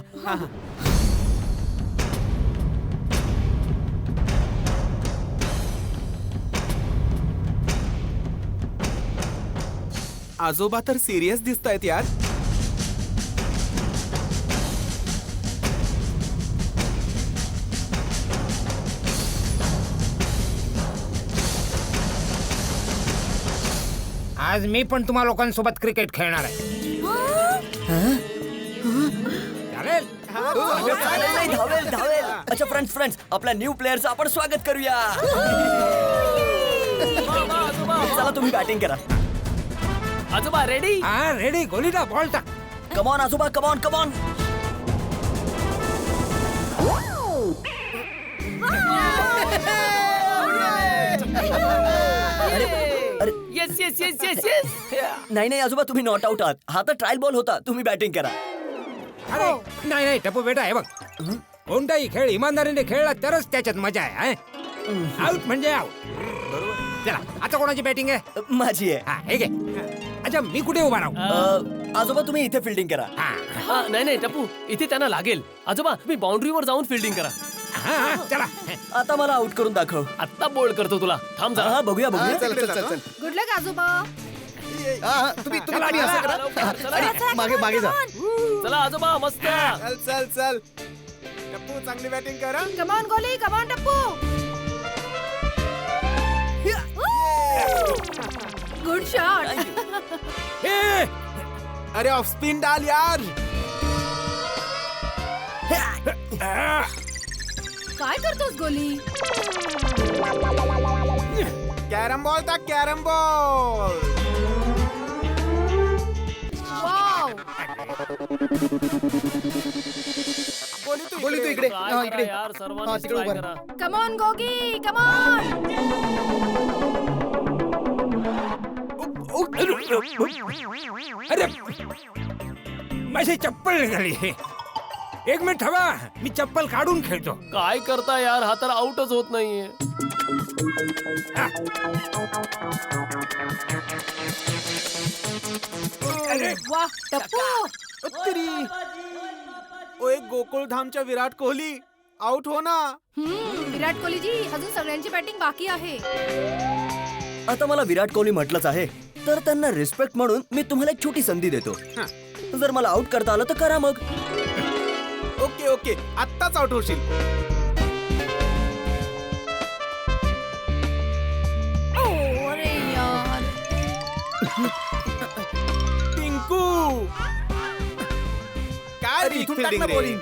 आजोबा तर सिरियस दिसतायत यार. आज मी पण तुम्हा लोकांसोबत क्रिकेट खेळणार आहे. चालेल? नाही, धावेल धावेल. अच्छा फ्रेंड्स आपल्या न्यू प्लेअरचं आपण स्वागत करूया. चला तुम्ही बॅटिंग करा. आजोबा रेडी? हा रेडी. गोलीला बॉल टाक. कम ऑन आजोबा, कम ऑन कम ऑन. अरे yes yes yes yes yes. नाही आजोबा, तुम्ही नॉट आउट आहात. हा तर ट्रायल बॉल होता. तुम्ही बॅटिंग करा. अरे नाही टप्पू बेटा, हे बघ, कोणताही खेळ इमानदारीने खेळला तरच त्याच्यात मजा आहे. आउट म्हणजे आउट. चला, आता कोणाची बॅटिंग आहे? माझी आहे. हा, हे घे. अच्छा, मी कुठे उभा राहू? आजोबा तुम्ही इथे फिल्डिंग करा. नाही टप्पू, इथे त्यांना लागेल. आजोबा तुम्ही बाउंड्रीवर जाऊन फिल्डिंग करा. चला. आता मला आउट करून दाखव. आत्ता बोल्ड करतो तुला. थांब जा. हा बघूया चल चल चल चल. गुड लक आजोबा. तुम्ही असं करा. आणि मागे जा. चला आजोबा, मस्त. चल चल चल. टप्पू चांगली बॅटिंग करा. कम ऑन गोली, कम ऑन टप्पू. Good shot. अरे ऑफ स्पिन डाल यार. काय करतोस गोली? कॅरम बॉल था कॅरम बॉल. वाव. गोली तू इकडे. Try इकडे. करा यार, सर्वांनी तिकडे try उभा करा. Come on Gogi, come on. अरे माझी चप्पल निघाली. एक मिनिट हवा, मी चप्पल काढून खेळतो. काय करता यार, हा तर आउटच होत नाहीये. अरे वाह टप्पू. ओ एक गोकुळ धामच्या विराट कोहली आउट हो ना. विराट कोहलीजी, अजून सगळ्यांची बॅटिंग बाकी आहे. आता मला विराट कोहली म्हटलंच आहे, तर त्यांना रिस्पेक्ट म्हणून मी तुम्हाला एक छोटी संधी देतो. जर मला आउट करता आलं तर करा मग. ओके ओके, आत्ताच आउट होशील. अरे यार. टिंकू काय अरे, इथून टाक ना रे? bowling.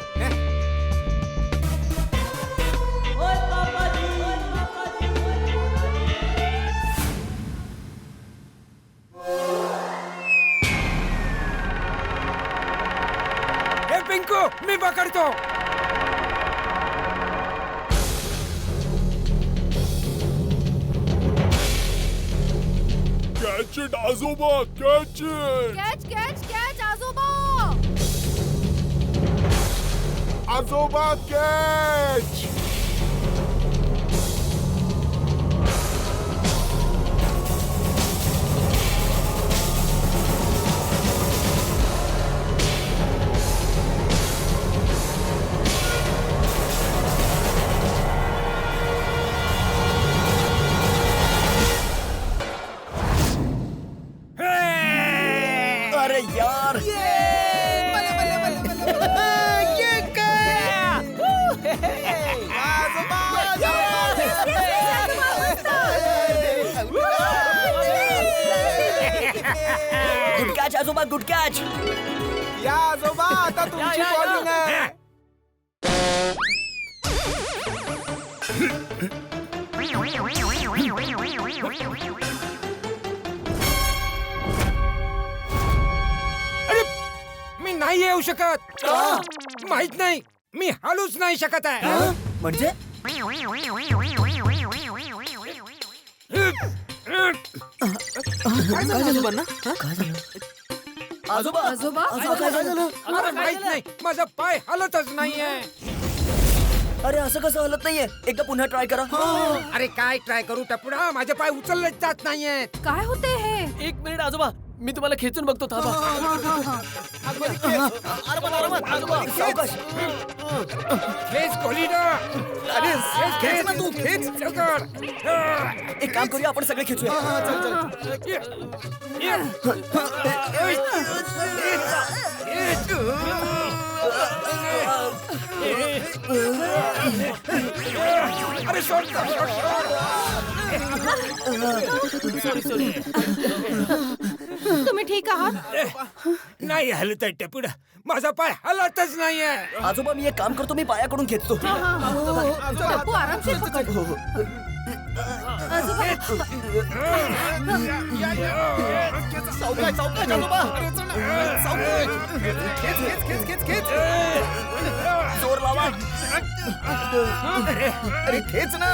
हे पिंकू, मी पकडतो. कॅच इट आजोबा, catch it. Catch catch catch आजोबा. आजोबा कॅच. अरे यार, गुड कॅच आजोबा, गुड कॅच. या आजोबा, आता तुमची या. बॉलिंग आहे. अरे मी नाही येऊ शकत. माहित नाही, मी हलूच नाही शकत आहे. म्हणजे आजोबा आजोबा काय झालं? मला माहित नाही, माझा पाय हलतच नाहीये. अरे असं कसं हलत नाहीये? एकदा पुन्हा ट्राय करा. अरे काय ट्राय करू टपुडा, माझे पाय उचललेच जात नाहीयेत. काय होते हे? एक मिनिट आजोबा, मी तुम्हाला खेचून बघतो. थांबा. आजोबा, सावकाश. खेच कोलिडा. अरे खेच ना तू, खेच. लवकर. एक काम करूया, आपण सगळे खेचूया. अरे शॉट. सॉरी. तुम्ही ठीक आहात? नाही हलत आहे टपुडा, माझा पाय हलतच नाहीये. आजोबा मी एक काम करतो, मी पायाकडून खेचतो. टप्पू आरामशीर पकड. आजोबा सावकाश सावकाश आजोबा. खेच. जोर लावा. अरे खेच ना.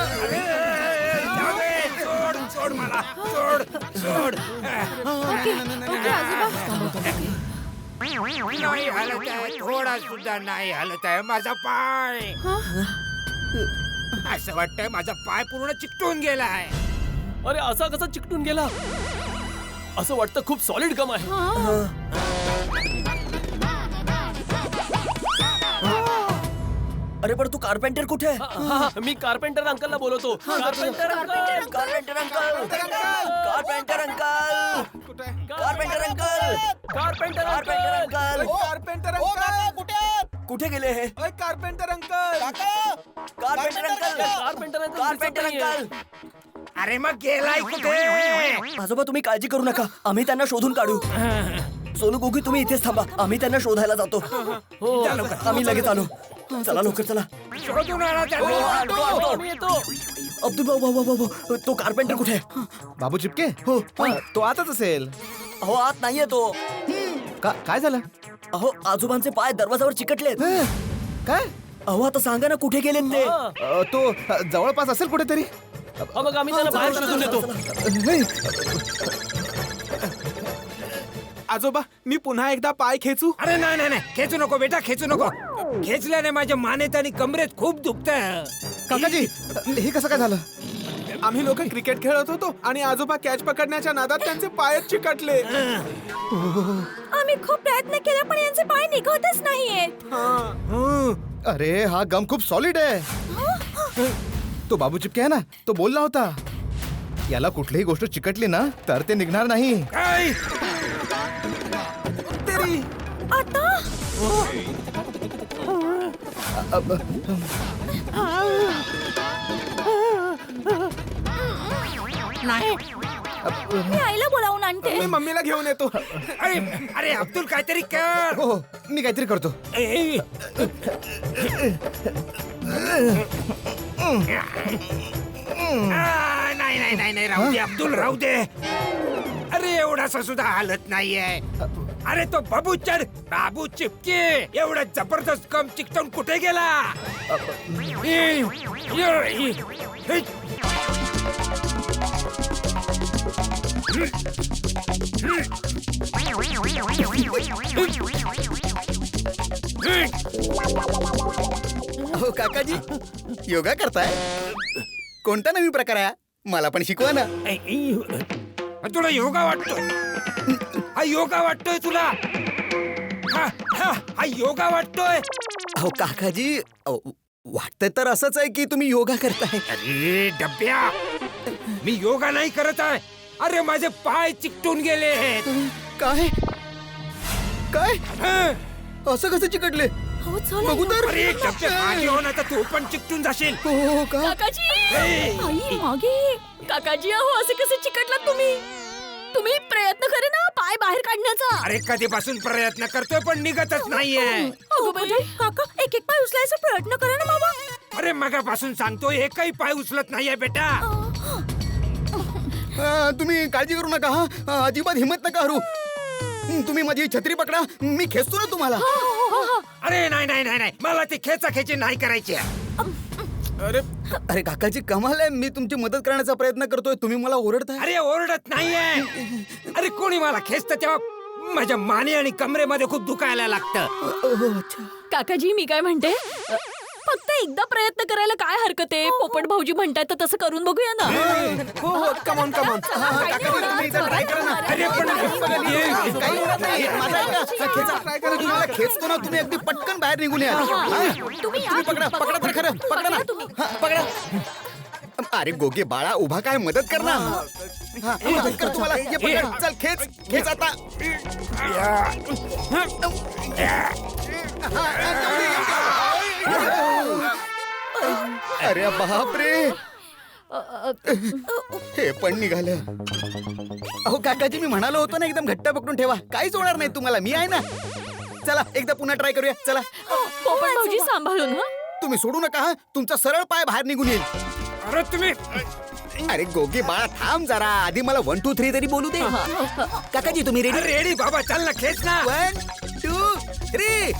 सोड मला सोड सोड नाही हलत आहे थोडा सुद्धा नाही हलत आहे माझा पाय असं वाटतंय माझा पाय पूर्ण चिकटून गेला आहे. अरे असा कसा चिकटून गेला? असं वाटतं खूप सॉलिड गम आहे. अरे पण तू कारपेंटर कुठे आहे? मी कारपेंटर अंकलला बोलवतो. Carpenter uncle, carpenter uncle, carpenter uncle, carpenter uncle, carpenter carpenter uncle. Uncle, carpenter uncle कुठे गेले हे? Carpenter uncle carpenter uncle, carpenter uncle carpenter दिसत नाहीये. अंकल. अरे मग गेलाय कुठे? आजोबा तुम्ही काळजी करू नका, आम्ही त्यांना शोधून काढू. सोनू गोगी तुम्ही इथेच थांबा, आम्ही त्यांना शोधायला जातो. आम्ही लगेच आलो. चला लवकर चला. शोधून आणा त्याला. आम्ही येतो. अब्दुल भाऊ, तो कारपेंटर कुठे आहे? बाबू चिपके हो तो आताच असेल. अहो आत नाहीये तो. काय झालं? अहो आजोबांचे पाय दरवाजावर चिकटलेत. काय? अहो आता सांगा ना कुठे गेलेत ते? तो जवळपास असेल कुठेतरी. हा, मग आम्ही त्यांना बाहेर शोधून येतो. आजोबा मी पुन्हा एकदा पाय खेचू? अरे नाही नाही नाही खेचू नको बेटा खेचू नको. खेचल्याने माझ्या मानेत आणि कमरेत खूप दुखतंय. काकाजी हे कसं काय झालं? आम्ही लोक क्रिकेट खेळत होतो आणि आजोबा कॅच पकडण्याच्या नादात त्यांचे पायच चिकटले. आम्ही खूप प्रयत्न केला पण यांचे पाय निघतच नाहीयेत. अरे हा गम खूप सॉलिड आहे. तो बाबू चिपके आहे ना, तो बोलला होता याला कुठलीही गोष्ट चिकटली ना तर ते निघणार नाही. काय? मी आईला बोलावून आणते. मी मम्मीला घेऊन येतो. अरे अरे अब्दुल काहीतरी कर. हो मी काहीतरी करतो. ए, नाही नाही नाही नाही राहू दे अब्दुल राहू दे. अरे एवढासा सुद्धा हालत नाहीये. अरे तो बाबू चिपके एवढा जबरदस्त कम चिकटून कुठे गेला? अहो काकाजी योगा करताय? कोणता नवीन प्रकार आहे? मला पण शिकवा ना. तुला योगा वाटतोय? हा योगा वाटतोय तुला? हा योगा वाटतोय? अहो काकाजी वाटतंय तर असंच आहे की तुम्ही योगा करताय. अरे डब्या मी योगा नाही करत आहे. अरे माझे पाय चिकटून गेले आहेत. काय काय असं कसं चिकटले? हो चला. बघू तर. अरे डब्या मागे हो ना तर तू पण चिकटून जाशील. हो का? काकाजी ए! आई मागे. काकाजी अहो असे कसे चिकटलात तुम्ही? तुम्ही प्रयत्न करे ना पाय बाहेर काढण्याचा. अरे कधीपासून प्रयत्न करतोय पण निघतच नाहीये. अगं बाई, काका एक एक पाय उचलायचा प्रयत्न करा ना बाबा. अरे मगापासून सांगतोय एकही पाय उचलत नाहीये बेटा. तुम्ही काळजी करू नका. हा अजिबात हिंमत नका हरू. तुम्ही माझी छत्री पकडा, मी खेचतो ना तुम्हाला. अरे नाही नाही नाही नाही मला ती खेचाखेची नाही करायची. अरे अरे काकाजी कमाल आहे. मी तुमची मदत करण्याचा प्रयत्न करतोय, तुम्ही मला ओरडताय. अरे ओरडत नाहीये. अरे कोणी मला खेचतं तेव्हा माझ्या माने आणि कमरेमध्ये खूप दुखायला लागतं. काकाजी मी काय म्हणते फक्त एकदा प्रयत्न करायला काय हरकत आहे? पोपट भाऊजी म्हणताय तर तसं करून बघूया ना. हो हो कमॉन कमॉन. काकाजी तुम्ही एकदा ट्राय करा ना. अरे पण काही होत नाही. माझा ऐका. खेचा ट्राय करा. तुम्हाला खेचतो ना, तुम्ही अगदी पटकन बाहेर निघून या. तुम्ही पकडा तर खरं. पकडा ना. हा, पकडा. अरे गोगे बाळा उभा काय मदत कर ना. हा, मदत कर तुम्हाला. ये पकड. चल खेच आता. अरे बापरे हे पण निघालं. अहो काकाजी मी म्हणालो होतो ना एकदम घट्ट पकडून ठेवा, काहीच होणार नाही तुम्हाला, मी आहे ना. चला एकदा पुन्हा ट्राय करूया. चला पोपट भाऊजी सांभाळून. तुम्ही सोडू नका. हा तुमचा सरळ पाय बाहेर निघून येईल. अरे तुम्ही अरे गोगे बाळा थांब जरा, आधी मला 1 2 3 तरी बोलू दे. काकाजी तुम्ही रेडी? रेडी बाबा चल ना खेच ना. 1 2 3.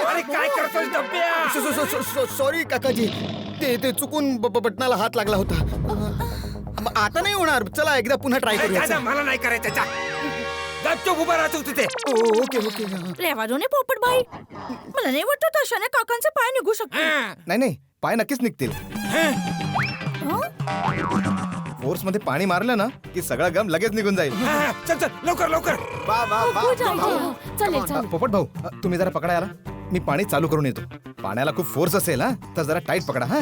अरे अरे काय करतोय डब्या? सॉरी काकाजी, ते चुकून बटनाला हात लागला होता. आता नाही होणार. चला एकदा पुन्हा ट्राय करूया. मला नाही करायचं जा. गपचूप उभा राहतो तिथे. Okay okay. रेवाजोने पोपट बाई, मला नाही वाटत अशाने काकांचे पाय निघू शकते. नाही पाय नक्कीच निघतील. फोर्स मध्ये पाणी मारलं ना की सगळा गम लगेच निघून जाईल. चल लवकर लवकर. चालेल चालेल. पोपट भाऊ, तुम्ही जरा पकडा याला. मी पाणी चालू करून येतो. पाण्याला खूप फोर्स असेल हा, तर जरा टाईट पकडा. हा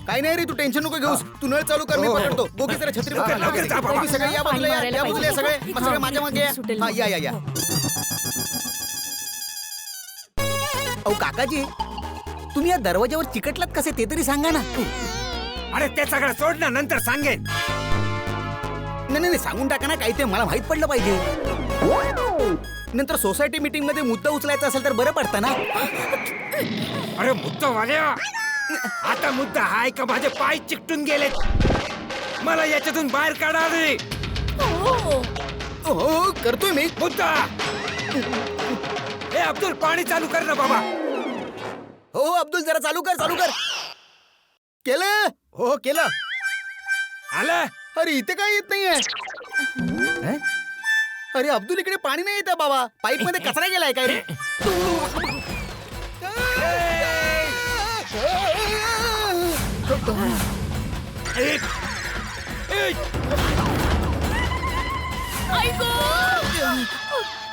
काही नाही रे, तू टेन्शन नको घेऊस. तू नळ चालू कर, मी पकडतो. गोगी जरा छत्री पकड. लवकर जा बाबा. गोगी सगळे या बाजूला या, या बाजूला या सगळे. सगळे माझ्या मागे या. हा, या. अहो काकाजी, तुम्ही या दरवाजावर चिकटलात कसे ते तरी सांगा ना. अरे ते सगळं सोड ना, नंतर सांगेन. नाही सांगून टाका ना, काही ते मला माहित पडलं पाहिजे. नंतर सोसायटी मीटिंग मध्ये मुद्दा उचलायचा असेल तर बरं पडतं ना. अरे मुद्दा वाल्या, आता मुद्दा हाय का माझे पाय चिकटून गेलेत. मला याच्यातून बाहेर काढा रे. हो करतोय मी. मुद्दा. हे अब्दुल, पाणी चालू कर ना बाबा. हो अब्दुल, जरा चालू कर. केलं. हो केलं. आलं. अरे इथे काय येत नाहीये. अरे अब्दुल, इकडे पाणी नाही येत बाबा. पाईप मध्ये कचरा गेलाय काय रे.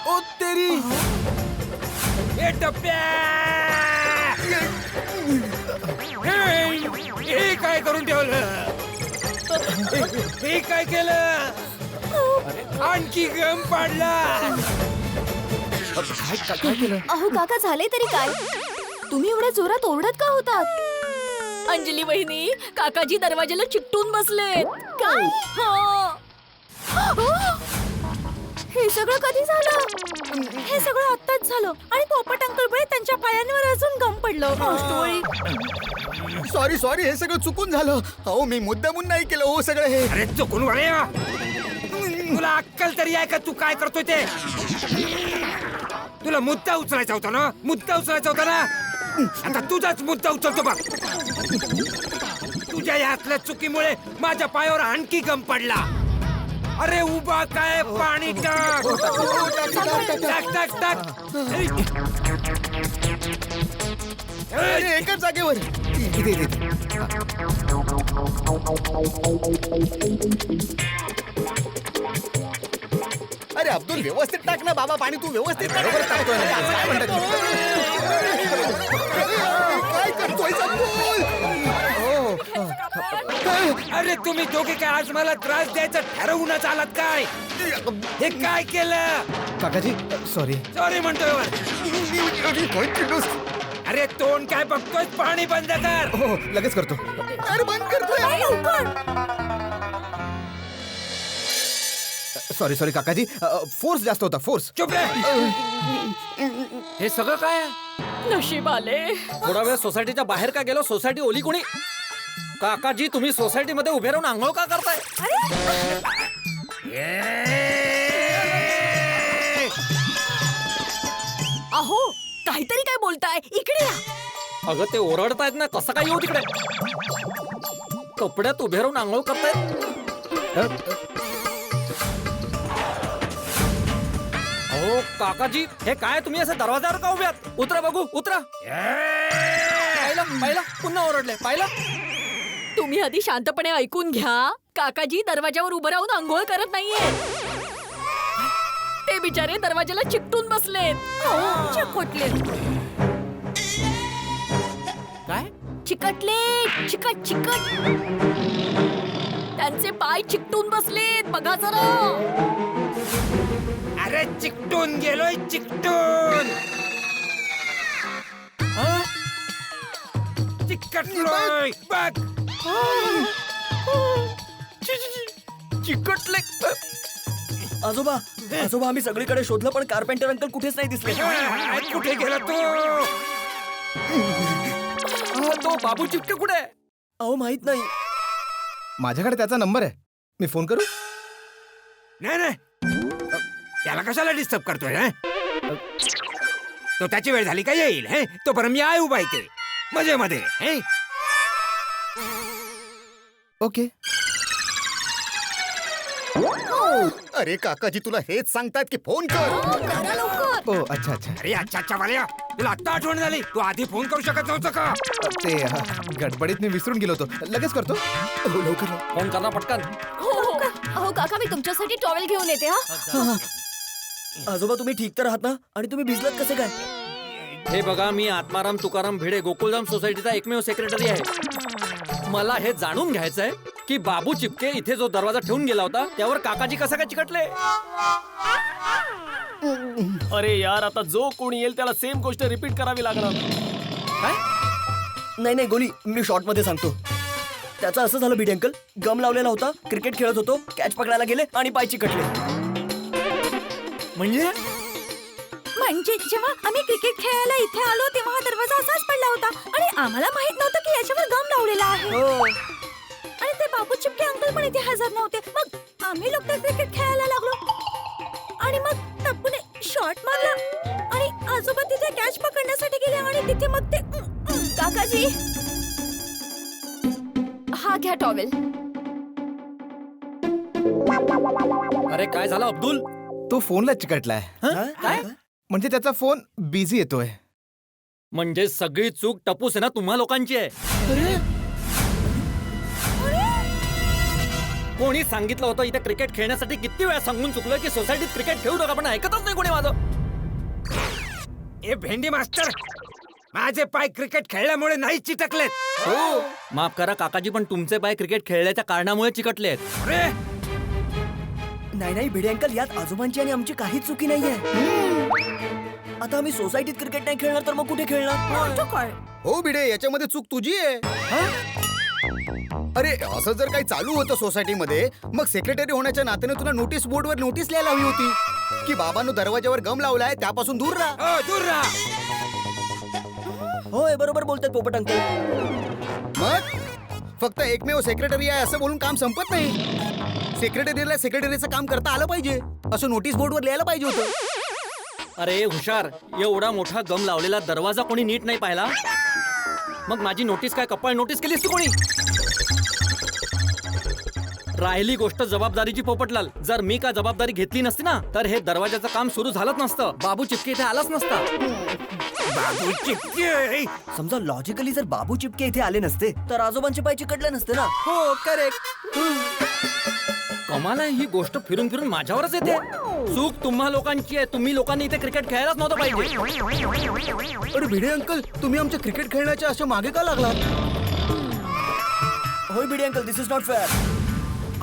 ओ तेरी. हे डब्या. हे काय करून ठेवलं. हे काय केलं. आणखी गम पाडला. अहो काका, झाले तरी काय? तुम्ही एवढ्या जोरात ओरडत का होतात? अंजली वहिनी, काकाजी दरवाजाला चिकटून बसलेत. काय? हे सगळं कधी झालं? हे सगळं आत्ताच झालं. आणि पोपट अंकलमुळे त्यांच्या पायांवर अजून गम पडलं. सॉरी, हे सगळं चुकून झालं. अहो मी मुद्दामून नाही केलं हो सगळं हे. अरे चुकून वळ्या. तुला अक्कल तरी आहे का तू काय करतोय ते. तुला मुद्दा उचलायचा होता ना. आता तुझाच मुद्दा उचलतो बघ. तुझ्या यातल्या चुकीमुळे माझ्या पायावर आणखी गम पडला. अरे उभा काय, पाणी टाक. टाक. एकाच जागेवर. इथे. अरे अब्दुल, व्यवस्थित टाक ना बाबा पाणी. तू व्यवस्थित बरोबर टाकतोय ना. काय म्हणतात काय करतोय अब्दुल. अरे तुम्ही दोघे काय आज मला त्रास द्यायचा ठरवूनच आलात काय. हे काय केलं. काकाजी, सॉरी म्हणतोय. अरे तोंड काय बघतोय. पाणी बंद कर. हो लगेच करतो. अरे बंद करतोय. सॉरी काकाजी, फोर्स जास्त होता. फोर्स. चुप रे. हे सगळं काय आहे? नशीब आले. थोडा वेळ सोसायटीच्या बाहेर का गेलो. सोसायटी ओली कोणी. काकाजी, तुम्ही सोसायटी मध्ये उभे राहून आंघोळ का करताय? अहो काहीतरी काय बोलताय. इकडे या. अगं ते ओरडतायत ना, कसं काय येऊ तिकडे. कपड्यात उभे राहून आंघोळ करतायत. अहो काकाजी, हे काय तुम्ही असं दरवाजावर का उभे आहात. उतरा बघू, उतरा. पाहिलं पुन्हा ओरडले. पाहिलं. तुम्ही आधी शांतपणे ऐकून घ्या. काकाजी दरवाजावर उभं राहून आंघोळ करत नाहीये. ते बिचारे दरवाजाला चिकटून बसलेत. चिकटलेत. काय. चिकट. त्यांचे पाय चिकटून बसलेत. बघा जरा. अरे चिकटून गेलोय. चिकटून. चिकटलोय बघ. चिकटले. आजोबा आम्ही सगळीकडे शोधलं पण कारपेंटर अंकल कुठेच नाही दिसले. कुठे गेला तो बाबू चिकटे कुठे. अहो माहित नाही. माझ्याकडे त्याचा नंबर आहे. मी फोन करू. नाही त्याला कशाला डिस्टर्ब करतोय. तो त्याची वेळ झाली का येईल हे तोपर्यंत मी आहे उभा इथे मजेमध्ये हे ओके. अरे काकाजी तुला हेच सांगतात की फोन कर. ओ अच्छा अच्छा. अरे अच्छा वाल्या तुला आत्ता आठवण झाली तू आधी फोन करू शकत नव्हतं का ते गडबडीत मी विसरून गेलो होतो. लगेच करतो. हो, लवकर फोन करा पटकन. हो काका मी तुमच्यासाठी टॉवेल घेऊन येते हा. आजोबा तुम्ही ठीक तर आहात ना? आणि तुम्ही भिजलात कसे काय? हे बघा मी आत्माराम तुकाराम भिडे गोकुळधाम सोसायटीचा एकमेव सेक्रेटरी आहे. मला हे जाणून घ्यायचंय की बाबू चिपके इथे जो दरवाजा ठेवून गेला होता त्यावर काकाजी कसा काय चिकटले. अरे यार आता जो कोणी येईल त्याला सेम गोष्ट रिपीट करावी लागणार. नाही गोली, मी शॉर्ट मध्ये सांगतो. त्याचं असं झालं भिडे अंकल, गम लावलेला होता, क्रिकेट खेळत होतो, कॅच पकडायला गेले आणि पाय चिकटले. म्हणजे जेव्हा आम्ही क्रिकेट खेळायला इथे आलो तेव्हा हा दरवाजा असाच पडला होता आणि आम्हाला माहित नव्हतं की याच्यावर गम लावलेला आहे. आणि ते बाबू चिपके अंकल पण इथे हजर नव्हते. मग आम्ही लोक क्रिकेट खेळायला लागलो आणि मग टप्पूने शॉट मारला आणि आजोबा तिथे कॅच पकडण्यासाठी गेले आणि तिथे मग ते काकाजी हा घ्या टॉवेल. अरे काय झालं अब्दुल? तो फोनला चिकटलाय. काय म्हणजे त्याचा फोन बिझी येतोय. म्हणजे सगळी चूक टपूस आहे ना तुम्हा लोकांची आहे. कोणी सांगितलं होतं इथे क्रिकेट खेळण्यासाठी? किती वेळा सांगून चुकलं की सोसायटीत क्रिकेट खेळू नका, पण ऐकतच नाही कोणी माझं. ए भेंडी मास्टर माझे पाय क्रिकेट खेळल्यामुळे नाही चिटकलेत. हो माफ करा काकाजी, पण तुमचे पाय क्रिकेट खेळल्याच्या कारणामुळे चिकटले आहेत. अरे नाही भिडे अंकल, यात आजोबांची आणि आमची काहीच चुकी नाहीये. आता आम्ही सोसायटीत क्रिकेट नाही खेळणार तर मग कुठे खेळणार? हो भिडे, याच्यामध्ये चूक तुझी आहे. अरे असं जर काही चालू होतं सोसायटीमध्ये मग सेक्रेटरी होण्याच्या नात्याने तुला नोटीस बोर्डवर नोटीस लिहायला हवी होती की बाबांनो दरवाजावर गम लावलाय त्यापासून दूर राहा. दूर राहा. होय बरोबर बोलतात पोपट अंकल. मग फक्त एकमेव सेक्रेटरी आहे असं बोलून काम संपत नाही. सेक्रेटरीला सेक्रेटरीचं काम करता आलं पाहिजे असं नोटीस बोर्डवर लिहायला पाहिजे होतं. अरे हुशार, एवढा मोठा गम लावलेला दरवाजा कोणी नीट नाही पाहिला? मग माझी नोटीस काय कपाळ नोटीस केलीस तू कोणी? राहिली गोष्ट जबाबदारीची पोपटलाल, जर मी का जबाबदारी घेतली नसती ना तर हे दरवाजाचं काम सुरू झालंच नसतं. बाबू चिपके इथे आलाच नसता. बाबू चिपके समजा लॉजिकली जर बाबू चिपके इथे आले नसते तर आजोबांचे पाय चिकटले नसते ना. हो करेक्ट. कमाल आहे, ही गोष्ट फिरून फिरून माझ्यावरच येते. चूक तुम्हा लोकांची आहे. तुम्ही लोकांनी इथे क्रिकेट खेळायलाच नव्हतं पाहिजे. अरे भिडे अंकल, तुम्ही आमच्या क्रिकेट खेळण्याच्या अशा मागे का लागलात? होय Bhide uncle, this is not fair.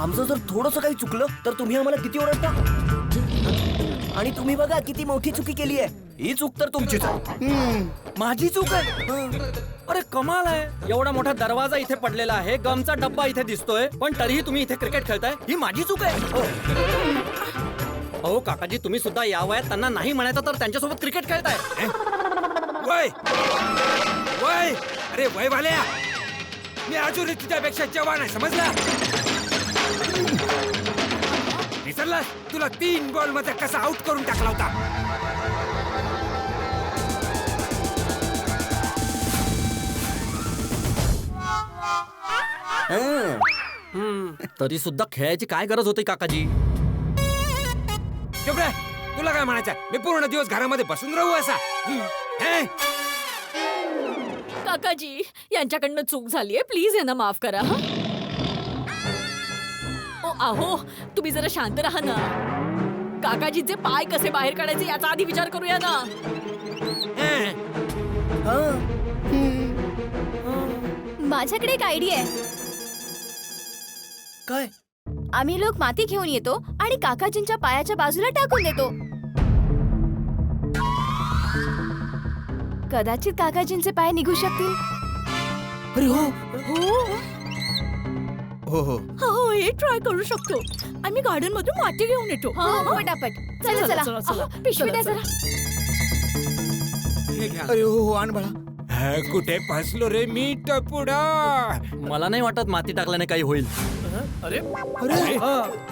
आमचं जर थोडंसं काही चुकलं तर तुम्ही आम्हाला किती ओरडता. आणि तुम्ही बघा किती मोठी चुकी केली आहे. ही चूक तर तुमचीच आहे. माझी चूक आहे? अरे कमाल आहे, एवढा मोठा दरवाजा इथे पडलेला आहे, गमचा डब्बा इथे दिसतोय, पण तरीही तुम्ही इथे क्रिकेट खेळताय. ही माझी चूक आहे. हो काकाजी, तुम्ही सुद्धा या वयात त्यांना नाही म्हणायचं तर त्यांच्यासोबत क्रिकेट खेळताय. वय वय अरे वय वाल्या, मी अजूनही तुझ्यापेक्षा जवान आहे समजला. विसरला तुला 3 बॉल मध्ये कसा आउट करून टाकला होता. तरी सुद्धा खेळायची काय गरज होती काकाजी? चुप रे, तुला काय म्हणायचं? मी पूर्ण दिवस घरामध्ये बसून राहू असा? काकाजी यांच्याकडनं चूक झालीये, प्लीज यांना माफ करा. ओ आहो, तुम्ही जरा शांत राहा ना. काकाजीचे पाय कसे बाहेर काढायचे याचा आधी विचार करूया ना. माझ्याकडे एक आयडिया आहे. काय? आम्ही लोक माती घेऊन येतो आणि काकाजींच्या पायाच्या बाजूला टाकून देतो. कदाचित काकाजींचे पाय निघू शकतील. अरे हो हो हो हो हे ट्राय करू शकतो. आम्ही गार्डन मधून माती घेऊन येतो. पटापट चला चला अहो, पिशवी द्या जरा. अरे हो आण बाळा. कुठे फसलो रे मी टपुडा. मला नाही वाटत माती टाकल्याने काही होईल. अरे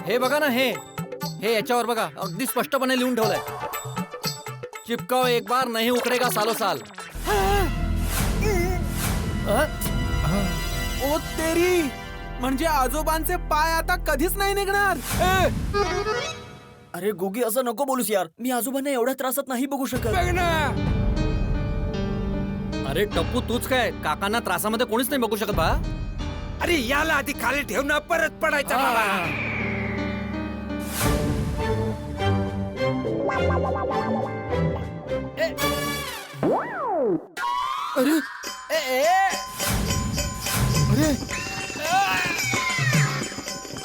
हे बघा ना, हे याच्यावर बघा, अगदी स्पष्टपणे लिहून ठेवलंय. चिपकाओ एक बार, नहीं उखड़ेगा सालों साल. ओ तेरी, म्हणजे आजोबांचे पाय आता कधीच नाही निघणार. अरे गोगी असं नको बोलूस यार. मी आजोबांना एवढ्या त्रासात नाही बघू शकत. अरे टप्पू तूच काय, काकांना त्रासामध्ये कोणीच नाही बघू शकत बा. अरे याला आधी खाली ठेव ना, परत पडायचा मला.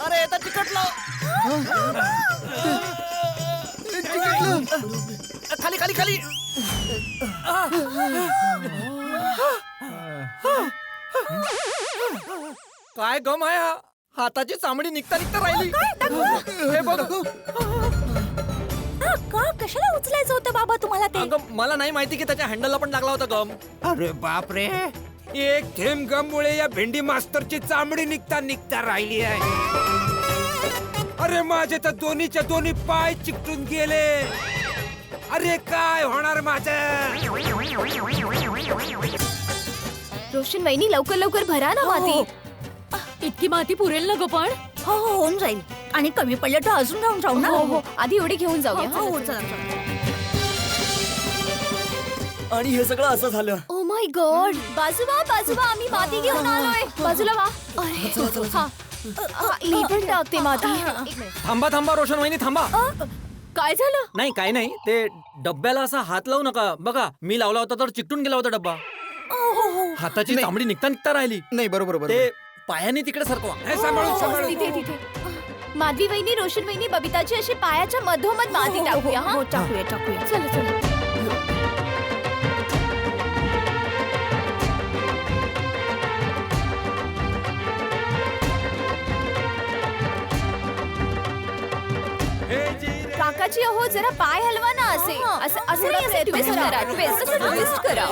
अरे आता चिकटलं. खाली खाली खाली. काय गम आहे हा? हाताची चामडी निघता निघता राहिली. हे बघ. का कशाला उचलायचं होतं बाबा तुम्हाला ते? अगं मला नाही माहिती की त्याच्या हँडलला पण लागला होता गम. अरे बाप रे, एक थेंब गममुळे या भेंडी मास्तरची चामडी निघता निघता राहिली आहे. अरे माझे तर दोन्हीच्या दोन्ही पाय चिकटून गेले. अरे काय होणार माझं? रोशन वहिनी लवकर लवकर भरा ना माती. इतकी माती पुरेल ना ग पण? हो हो होऊन जाईल. आणि कमी पडलं तर अजून राहून जाऊ ना. हो हो आधी एवढी घेऊन जाऊया. हो चला. आणि हे सगळं असं झालं. ओ माय गॉड, बाजूला आम्ही माती घेऊन आलोय. बाजूला वा. अरे हा. मी पण टाकते माती. थांबा रोशन वहिनी थांबा. काय झालं? नाही काय नाही, ते डब्याला असा हात लावू नका. बघा मी लावला होता तर चिकटून गेला होता डब्बा. हाताची चामडी निघता निघता राहिली. नाही बरोबर ते पायाने तिकडे सरकवा. तिथे माधवी वहिनी, रोशन वहिनी, बबिताची अशी पायाच्या मधोमध माती टाकूया. हा टाकूया. चला. काकाजी अहो जरा पाय हलवा ना. असं नाही, असं ट्विस्ट करा.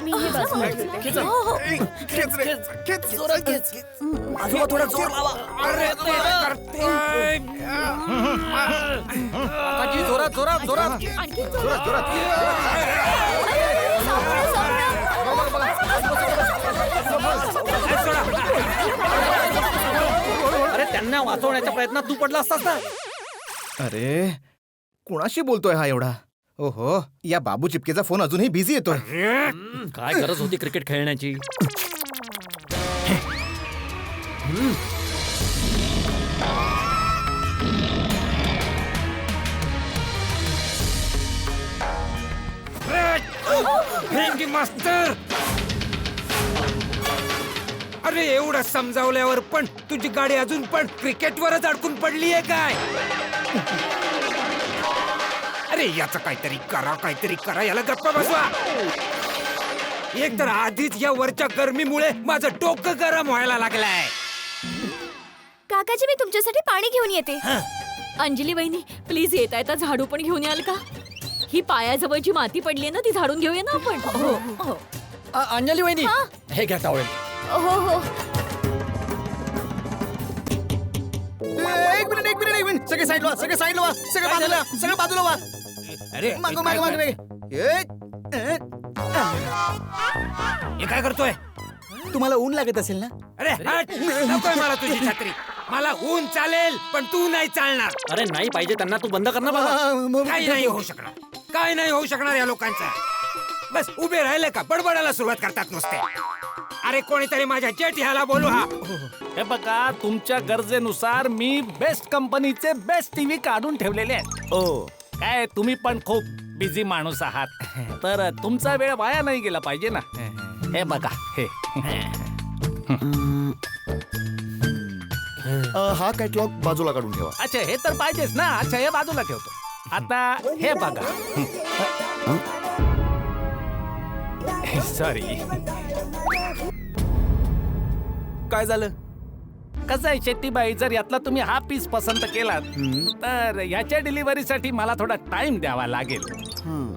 मी ही बाजूला ठेवते. आजोबा थोडा जोर लावा. काकाजी जोरात. आणखी अरे त्यांना वाचवण्याच्या प्रयत्नात तू पडला असतास ना. अरे कुणाशी बोलतोय हा एवढा? ओहो, या बाबू चिपकेचा फोन अजूनही बिझी येतोय. काय गरज होती क्रिकेट खेळण्याची? भेंडी मास्तर, अरे एवढं समजावल्यावर पण तुझी गाडी अजून पण क्रिकेटवरच अडकून पडली आहे काय? अरे याचं काहीतरी करा, याला गप्पा बसवा. एक तर आधीच या वरच्या गरमीमुळे माझं डोकं गरम व्हायला लागलंय. काकाजी मी तुमच्यासाठी पाणी घेऊन येते. अंजली वहिनी प्लीज येता झाडू पण घेऊन याल का? ही पायाजवळची माती पडली ना, ती झाडून घेऊया ना आपण. अंजली वहिनी हे घ्या टॉवेल. हो. एक मिनिट. सगळे साईडला वा. सगळे बाजूला वा. अरे मागे. हे काय करतोय? तुम्हाला ऊन लागत असेल ना? अरे हट, नकोय मला तुझी छत्री. मला ऊन चालेल पण तू नाही चालणार. अरे नाही पाहिजे त्यांना, तू बंद कर ना बाबा. काही नाही होऊ शकणार या लोकांचं. बस उभे राहिले का बडबडायला सुरुवात करतात नुसते. अरे कोणीतरी माझ्या जेट ह्याला बोलू. हे बघा, तुमच्या गरजेनुसार मी बेस्ट कंपनीचे बेस्ट टीव्ही काढून ठेवलेले आहेत. काय तुम्ही पण खूप बिझी माणूस आहात, तर तुमचा वेळ वाया नाही गेला पाहिजे ना. हे बघा हे. हा कॅटलॉग बाजूला काढून ठेवा. अच्छा हे तर पाहिजेच ना. अच्छा हे बाजूला ठेवतो. आता हे बघा. सॉरी. काय झालं? कसं आहे शेट्टीबाई, जर यातला तुम्ही हा पीस पसंत केलात तर ह्याच्या डिलिव्हरीसाठी मला थोडा टाइम द्यावा लागेल.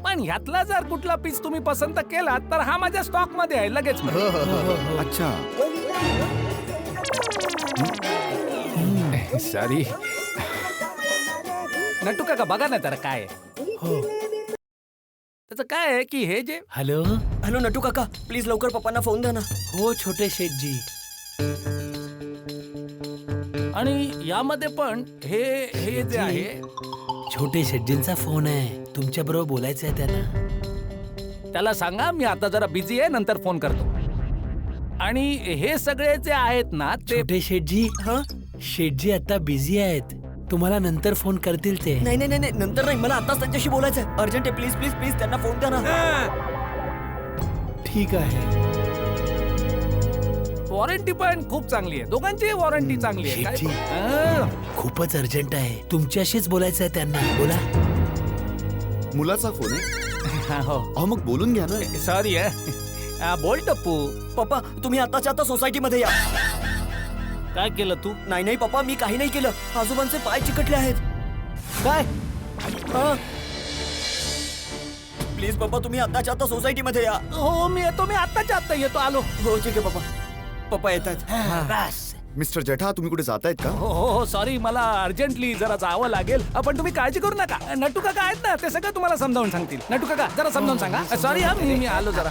पण ह्यातला जर कुठला पीस तुम्ही पसंत केलात तर हा माझ्या स्टॉक मध्ये आहे लगेच. अच्छा. सॉरी. नटू काका बघा ना तर काय हो त्याचं काय आहे की हे जे हॅलो हॅलो नटू काका प्लीज लवकर पप्पांना फोन द्या ना. हो छोटे शेठजी. आणि यामध्ये पण हे हे जे आहे छोटे शेठजींचा फोन आहे, तुमच्या बरोबर बोलायचं आहे त्यांना. त्याला सांगा मी आता जरा बिझी आहे, नंतर फोन करतो. आणि हे सगळे जे आहेत ना ते छोटे शेठजी, शेठजी आता बिझी आहेत, तुम्हाला नंतर फोन करतील ते. नाही नाही नाही नंतर नाही, मला आताच त्यांच्याशी बोलायचं आहे. अर्जंट आहे, प्लीज प्लीज प्लीज त्यांना फोन द्या ना. ठीक आहे. वॉरंटी पण खूप चांगली आहे, दोघांची वॉरंटी चांगली आहे. शेठजी. काय? खूपच अर्जंट आहे, तुमच्याशीच बोलायचं आहे त्यांना. बोला. मुलाचा फोन आहे. हो अहो मग बोलून घ्या ना. सॉरी बोल टप्पू. पप्पा तुम्ही आताच्या आता सोसायटीमध्ये या. काय केलं तू? नाही नाही पप्पा मी काही नाही केलं, आजोबांचे पाय चिकटले आहेत. काय? प्लीज पप्पा तुम्ही आताच्या आता सोसायटीमध्ये या. हो मी आत्ताच्या आत्ता येतो, आलो. हो ठीक आहे पप्पा. पप्पा येत आहेत. मिस्टर जेठा तुम्ही कुठे जातायत का? हो हो हो सॉरी मला अर्जंटली जरा जावं लागेल. पण तुम्ही काळजी करू नका, नटू काका आहेत ना ते सगळं तुम्हाला समजावून सांगतील. नटू काका जरा समजावून सांगा. सॉरी मी आलो जरा.